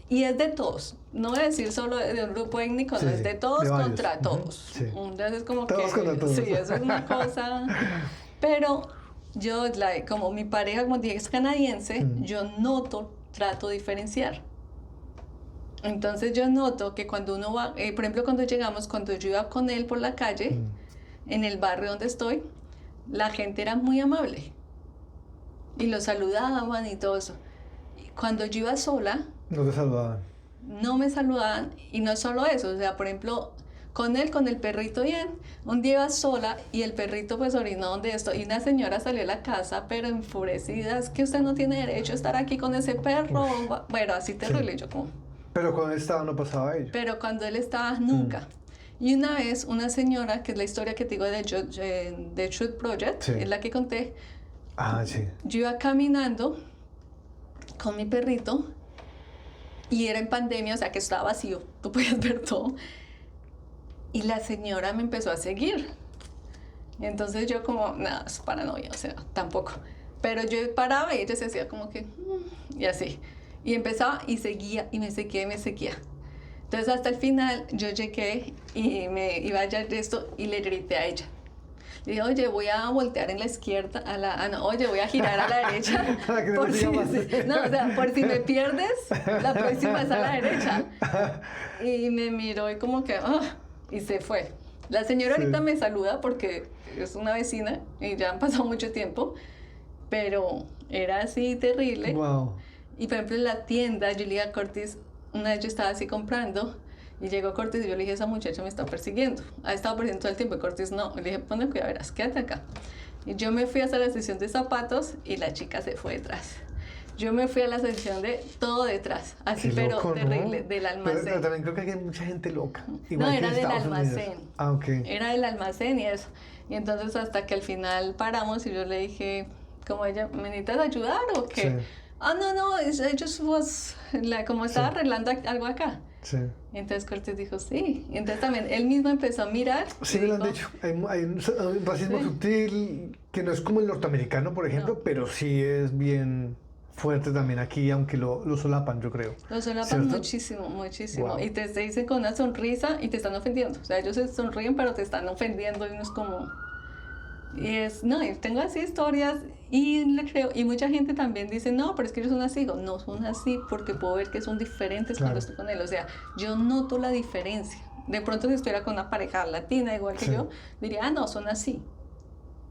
y es de todos, no voy a decir solo de un grupo étnico, Sí, no, es de todos de varios. contra Ujú, todos. sí. Entonces es como Todos que, contra todos. sí, eso es una cosa, pero yo, como mi pareja, como dije, es canadiense, yo noto, trato de diferenciar. Entonces yo noto que cuando uno va, por ejemplo, cuando llegamos, cuando yo iba con él por la calle, en el barrio donde estoy, la gente era muy amable y lo saludaban y todo eso. Y cuando yo iba sola, No te saludaban. no me saludaban y no es solo eso, o sea, por ejemplo, con él, con el perrito bien, un día iba sola y el perrito pues orinó donde estoy y una señora salió a la casa pero enfurecida, es que usted no tiene derecho a estar aquí con ese perro, bueno, así terrible, yo como... Pero cuando él estaba no pasaba ello. Pero cuando él estaba, nunca. Y una vez, una señora, que es la historia que te digo de The Truth Project, Sí. es la que conté, Ah, sí. yo iba caminando con mi perrito y era en pandemia, o sea que estaba vacío, tú podías ver todo. Y la señora me empezó a seguir. Entonces yo como, nada, es paranoia, o sea, tampoco. Pero yo paraba y ella se hacía como que, y así. Y empezaba y seguía, y me seguía, y me seguía. Entonces hasta el final yo llegué y me iba allá esto y le grité a ella. Le dije, oye, voy a voltear en la izquierda, no, oye, voy a girar a la derecha. Para que no por te si, siga más. no, o sea, por si me pierdes, la próxima es a la derecha. Y me miró y como que, y se fue. La señora Sí. ahorita me saluda porque es una vecina y ya han pasado mucho tiempo, pero era así terrible. Wow. Y por ejemplo en la tienda, yo le dije a Cortis, una vez yo estaba así comprando y llegó Cortis y yo le dije, esa muchacha me está persiguiendo. Ha estado persiguiendo todo el tiempo y Cortis no. Le dije, ponle cuidado, verás, quédate acá. Y yo me fui hasta la sección de zapatos y la chica se fue detrás. Yo me fui a la sección de todo detrás, así Qué pero loco, ¿no? terrible, del almacén. Pero también creo que hay mucha gente loca. No, Igual que era en del Estados Unidos. almacén. Ah, ok. Era del almacén y eso. Y entonces hasta que al final paramos y yo le dije, como ella, ¿me necesitas ayudar o qué? Sí. No, I just was, como estaba arreglando algo acá. Sí. Y entonces Cortés dijo, sí. Y entonces también él mismo empezó a mirar. Sí, y me lo han dijo, dicho. Hay un racismo Sí. sutil que no es como el norteamericano, por ejemplo, No. pero sí es bien fuerte también aquí, aunque lo solapan, yo creo. Lo solapan ¿Cierto? muchísimo, muchísimo. Wow. Y te dicen con una sonrisa y te están ofendiendo. O sea, ellos se sonríen, pero te están ofendiendo y uno es como... y tengo así historias y le creo. Y mucha gente también dice, no, pero es que ellos son así. Digo, no son así porque puedo ver que son diferentes Claro. cuando estoy con él. O sea, yo noto la diferencia. De pronto si estuviera con una pareja latina igual que Sí. yo, diría, no, son así.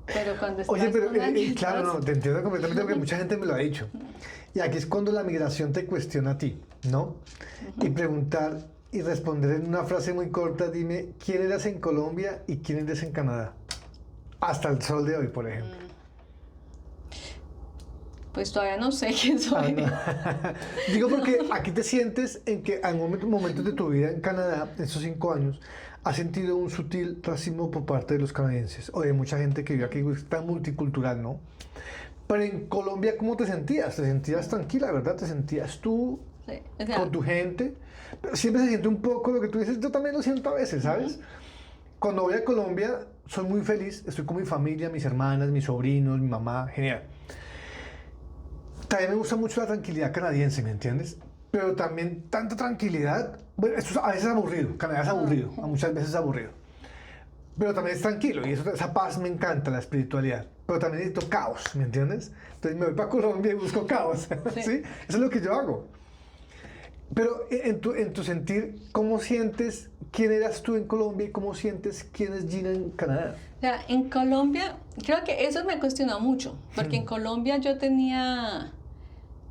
Pero cuando estás Oye, pero con alguien claro, más- no, te entiendo completamente porque mucha gente me lo ha dicho. Y aquí es cuando la migración te cuestiona a ti, ¿no? Y preguntar y responder en una frase muy corta, dime, ¿quién eras en Colombia y quién eres en Canadá? Hasta el sol de hoy, por ejemplo. Pues todavía no sé quién soy. Ah, no. Digo porque aquí te sientes en que en momentos de tu vida en Canadá, en esos 5 años, has sentido un sutil racismo por parte de los canadienses o de mucha gente que vive aquí, es tan multicultural, ¿no? Pero en Colombia, ¿cómo te sentías? ¿Te sentías tranquila, verdad? ¿Te sentías tú Sí, o sea, con tu gente, pero siempre se siente un poco lo que tú dices, yo también lo siento a veces, ¿sabes? Cuando voy a Colombia, soy muy feliz, estoy con mi familia, mis hermanas, mis sobrinos, mi mamá, genial. También me gusta mucho la tranquilidad canadiense, ¿me entiendes? Pero también tanta tranquilidad, bueno, esto a veces es aburrido, Canadá es aburrido, a muchas veces es aburrido. Pero también es tranquilo y esa paz me encanta, la espiritualidad. Pero también necesito caos, ¿me entiendes? Entonces me voy para Colombia y busco caos, Sí. ¿sí? Eso es lo que yo hago. Pero en tu sentir, ¿cómo sientes quién eras tú en Colombia y cómo sientes quién es Gina en Canadá? O sea, en Colombia, creo que eso me cuestionó mucho, porque en Colombia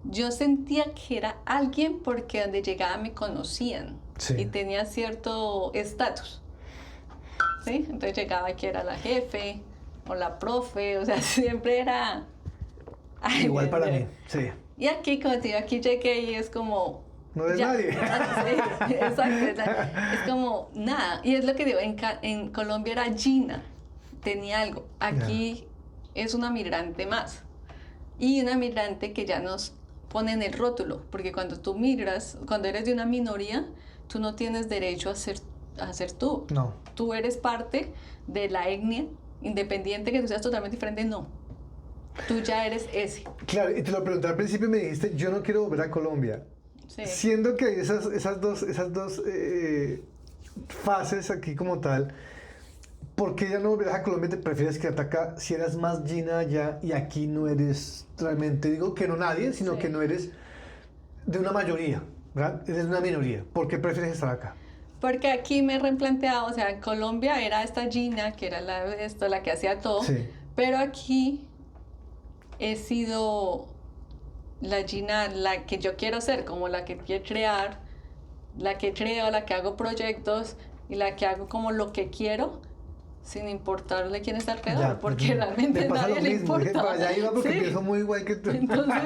yo sentía que era alguien porque donde llegaba me conocían Sí. y tenía cierto estatus, ¿sí? Entonces llegaba que era la jefe o la profe, o sea, siempre era... alguien Igual para de- mí, sí. Y aquí, como te digo, aquí llegué y es como... No eres ya, nadie. sí, exacto, es como nada. Y es lo que digo, en Colombia era Gina, tenía algo. Aquí es una migrante más. Y una migrante que ya nos pone en el rótulo, porque cuando tú migras, cuando eres de una minoría, tú no tienes derecho a ser tú. No. Tú eres parte de la etnia, independiente que tú seas totalmente diferente, no. Tú ya eres ese. Claro, y te lo pregunté al principio y me dijiste, yo no quiero volver a Colombia. Sí. Siendo que hay esas dos fases aquí como tal, ¿por qué ya no volverás a Colombia y te prefieres quedarte acá si eras más Gina allá y aquí no eres realmente, digo que no nadie, sino Sí. que no eres de una mayoría, ¿verdad? Eres de una minoría. ¿Por qué prefieres estar acá? Porque aquí me he replanteado, o sea, en Colombia era esta Gina, que era la que hacía todo, Sí. pero aquí he sido la Gina, la que yo quiero ser, como la que quiero crear, la que creo, la que hago proyectos y la que hago como lo que quiero, sin importarle quién está alrededor, Ya, porque realmente me pasa nadie lo le mismo. Dije, importa. para allá iba porque Sí. pienso muy igual que tú. Entonces,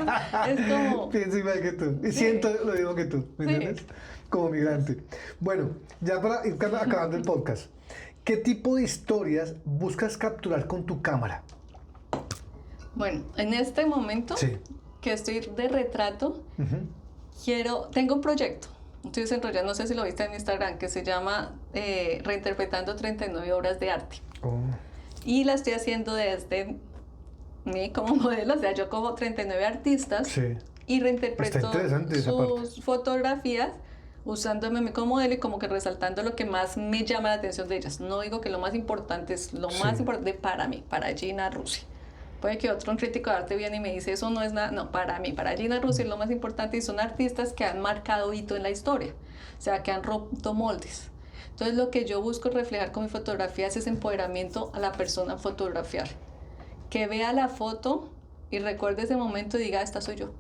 es como... Pienso igual que tú. Y Sí. siento lo mismo que tú, ¿me Sí. entiendes? Como migrante. Bueno, ya para ir acabando el podcast, ¿qué tipo de historias buscas capturar con tu cámara? Bueno, en este momento Sí. que estoy de retrato, Ujú. tengo un proyecto, estoy desarrollando, no sé si lo viste en Instagram, que se llama Reinterpretando 39 obras de arte. Oh, Y la estoy haciendo desde mí como modelo, o sea, yo cojo 39 artistas sí. y reinterpreto Está interesante esa sus fotografías usándome a mí como modelo y como que resaltando lo que más me llama la atención de ellas. No digo que lo más importante es lo Sí. más importante para mí, para Gina Rusi. Puede que otro crítico de arte viene y me dice, eso no es nada, no, para mí, para Gina Rusi es lo más importante y son artistas que han marcado hito en la historia, o sea, que han roto moldes. Entonces lo que yo busco reflejar con mi fotografía es ese empoderamiento a la persona a fotografiar, que vea la foto y recuerde ese momento y diga, esta soy yo.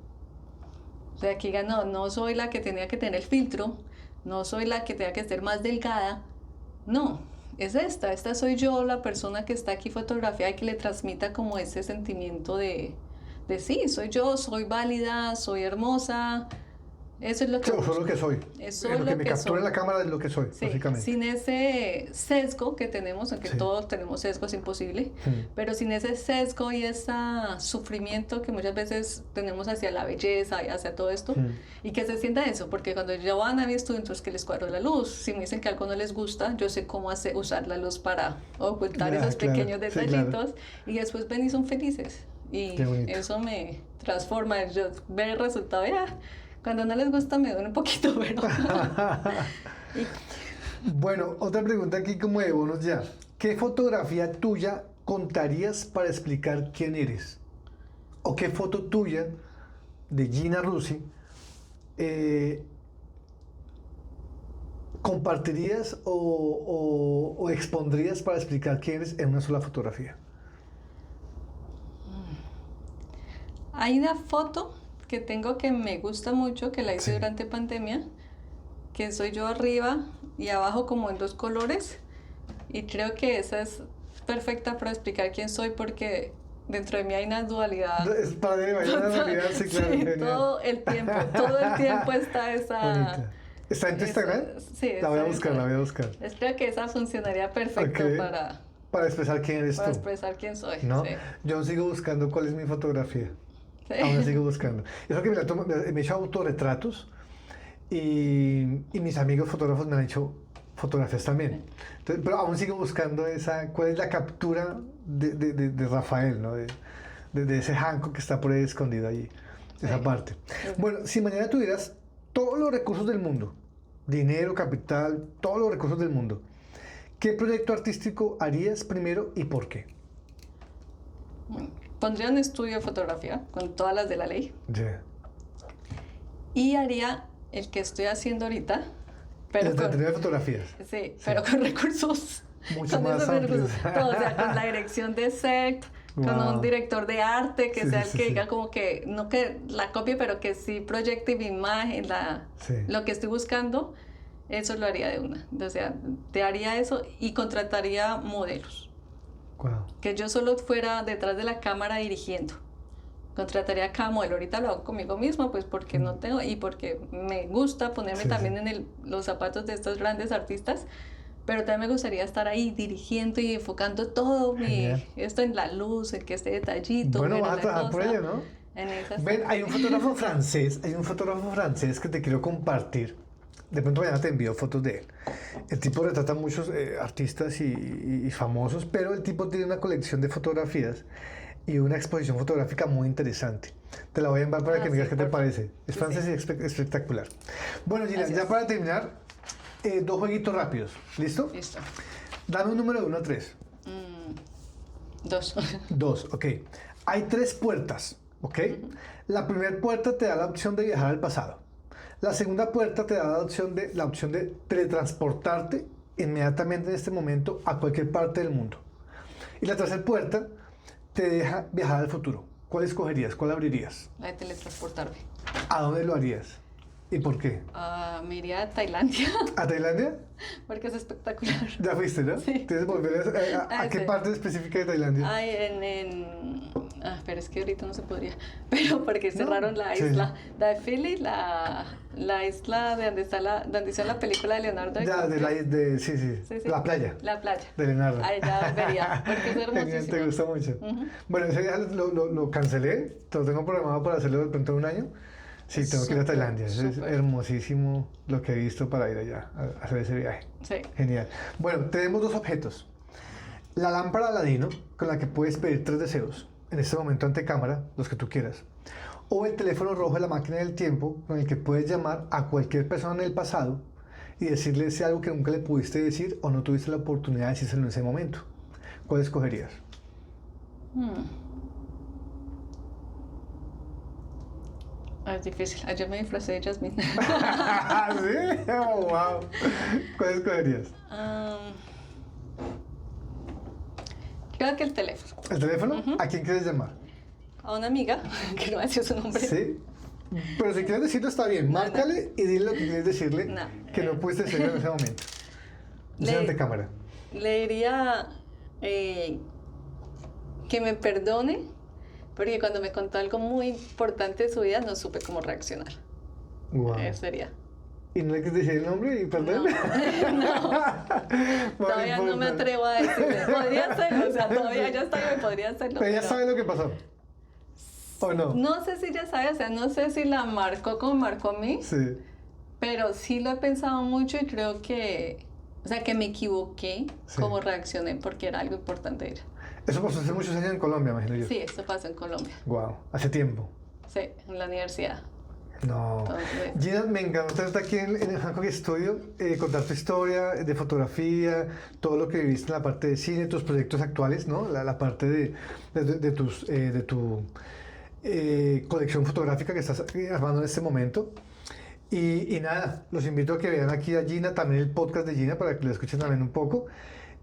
O sea, que diga, no, no soy la que tenía que tener el filtro, no soy la que tenía que ser más delgada, no, es esta soy yo, la persona que está aquí fotografiada y que le transmita como ese sentimiento de sí, soy yo, soy válida, soy hermosa, eso es lo que Yo soy lo que soy. Eso lo es que lo me que captura en soy. la cámara es lo que soy, Sí, básicamente. sin ese sesgo que tenemos, aunque Sí. todos tenemos sesgo, es imposible, pero sin ese sesgo y ese sufrimiento que muchas veces tenemos hacia la belleza y hacia todo esto, y que se sienta eso, porque cuando yo van a mi estudio, entonces que les cuadro la luz, si me dicen que algo no les gusta, yo sé cómo usar la luz para ocultar Ya, esos claro, pequeños sí, detallitos, y después ven y son felices, y Qué bonito. eso me transforma, yo ver el resultado, ya, cuando no les gusta me duele un poquito, pero... Bueno, otra pregunta aquí como de bonos ya. ¿Qué fotografía tuya contarías para explicar quién eres? ¿O qué foto tuya de Gina Rusi compartirías o expondrías para explicar quién eres en una sola fotografía? Hay una foto que tengo que me gusta mucho, que la hice Sí. durante pandemia, que soy yo arriba y abajo como en dos colores, y creo que esa es perfecta para explicar quién soy porque dentro de mí hay una dualidad. Es padre, vaya una realidad, sí, claro. Sí, genial. todo el tiempo está esa... Bonita. ¿Está en tu Instagram? Sí, La voy a está en buscar, la voy a buscar. Creo que esa funcionaría perfecto Ok. Para expresar quién eres para tú. expresar quién soy. ¿No? Sí. Yo aún sigo buscando cuál es mi fotografía. Sí. Aún la sigo buscando. Eso que me he hecho autorretratos y mis amigos fotógrafos me han hecho fotografías también. Entonces, pero aún sigo buscando cuál es la captura de Rafael, ¿no? De ese Hancock que está por ahí escondido allí, esa parte. Bueno, si mañana tuvieras todos los recursos del mundo, dinero, capital, todos los recursos del mundo, ¿qué proyecto artístico harías primero y por qué? Pondría un estudio de fotografía con todas las de la ley Yeah. y haría el que estoy haciendo ahorita, pero El con, de fotografías. sí, pero con recursos. Mucho Con más esos recursos. amplios. Todo, o sea, con la dirección de set, con Wow. un director de arte que Sí, sea sí, el sí, que sí. diga como que, no que la copie, pero que sí proyecte mi imagen, Sí. lo que estoy buscando, eso lo haría de una. O sea, te haría eso y contrataría modelos. Wow. Que yo solo fuera detrás de la cámara dirigiendo. Contrataría a cada modelo. Ahorita lo hago conmigo mismo, pues porque no tengo y porque me gusta ponerme Sí, también sí. en los zapatos de estos grandes artistas. Pero también me gustaría estar ahí dirigiendo y enfocando todo Genial. esto en la luz, en que este detallito. Bueno, mira vas a la trabajar por cosa, ello, ¿no? En esas. Ven, hay un fotógrafo francés que te quiero compartir. De pronto mañana te envío fotos de él. El tipo retrata a muchos artistas y famosos, pero el tipo tiene una colección de fotografías y una exposición fotográfica muy interesante. Te la voy a enviar para que me digas sí, qué te por favor. parece. Es Sí, francés sí. y espectacular. Bueno, Gina, Gracias. ya para terminar, dos jueguitos rápidos. ¿Listo? Listo. Dame un número de 1 a 3. 2. 2, ok. Hay 3 puertas, ¿ok? La primera puerta te da la opción de viajar al pasado. La segunda puerta te da la opción de teletransportarte inmediatamente en este momento a cualquier parte del mundo. Y la tercera puerta te deja viajar al futuro. ¿Cuál escogerías? ¿Cuál abrirías? La de teletransportarme. ¿A dónde lo harías? ¿Y por qué? Me iría a Tailandia, ¿A Tailandia? porque es espectacular. Ya fuiste, ¿no? Sí. ¿Tienes que volver a qué Sí. parte específica de Tailandia? Ay, pero es que ahorita no se podría. Pero porque cerraron la sí. isla. La de Philly, la isla de donde hizo la película de Leonardo Ya, DiCaprio. sí, sí, Sí, sí. La playa. La playa. De Leonardo. Ahí ya vería, porque es Genial, hermosísimo. te gusta mucho. Ujú. Bueno, ese viaje lo cancelé, lo tengo programado para hacerlo de pronto en un año. Sí, tengo que ir a Súper, Tailandia. Es súper. hermosísimo lo que he visto para ir allá a hacer ese viaje. Sí. Genial. Bueno, tenemos 2 objetos. La lámpara Aladino, con la que puedes pedir 3 deseos, en este momento ante cámara, los que tú quieras. O el teléfono rojo de la máquina del tiempo, con el que puedes llamar a cualquier persona en el pasado y decirle si algo que nunca le pudiste decir o no tuviste la oportunidad de decírselo en ese momento. ¿Cuál escogerías? Es difícil. Ayer me disfracé de Jasmine. ¿Sí? Oh, wow. ¿Cuál escogerías? Creo que el teléfono. ¿El teléfono? ¿A quién quieres llamar? A una amiga, que no va a decir su nombre. Sí. Pero si quieres decirlo está bien. Márcale y dile lo que quieres decirle No. que no pudiste decirle en ese momento. Le- Ante cámara. Le diría que me perdone, porque cuando me contó algo muy importante de su vida no supe cómo reaccionar. Wow. Eso sería. ¿Y no le quieres decir el nombre y perderle? Todavía no me atrevo a decirle. Podría hacerlo, o sea, todavía ya está bien, podría hacerlo. Ella pero sabe lo que pasó. ¿O no? No sé si ya sabe, o sea, no sé si la marcó como marcó a mí, Sí. pero sí lo he pensado mucho y creo que, o sea, que me equivoqué Sí. cómo reaccioné porque era algo importante. Eso pasó hace muchos años en Colombia, imagino yo. Sí, esto pasó en Colombia. Wow. Hace tiempo. Sí, en la universidad. No. Entonces, Gina, me encantó tenerte aquí en el Hancock Studio, contar tu historia de fotografía, todo lo que viviste en la parte de cine, tus proyectos actuales, ¿no? La parte de tu colección fotográfica que estás armando en este momento. Y nada, los invito a que vean aquí a Gina, también el podcast de Gina, para que lo escuchen también un poco.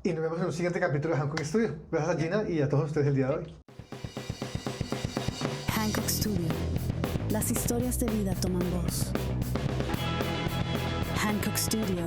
Y nos vemos en un siguiente capítulo de Hancock Studio. Gracias a Gina y a todos ustedes el día de hoy. Hancock Studio. Las historias de vida toman voz. Hancock Studio.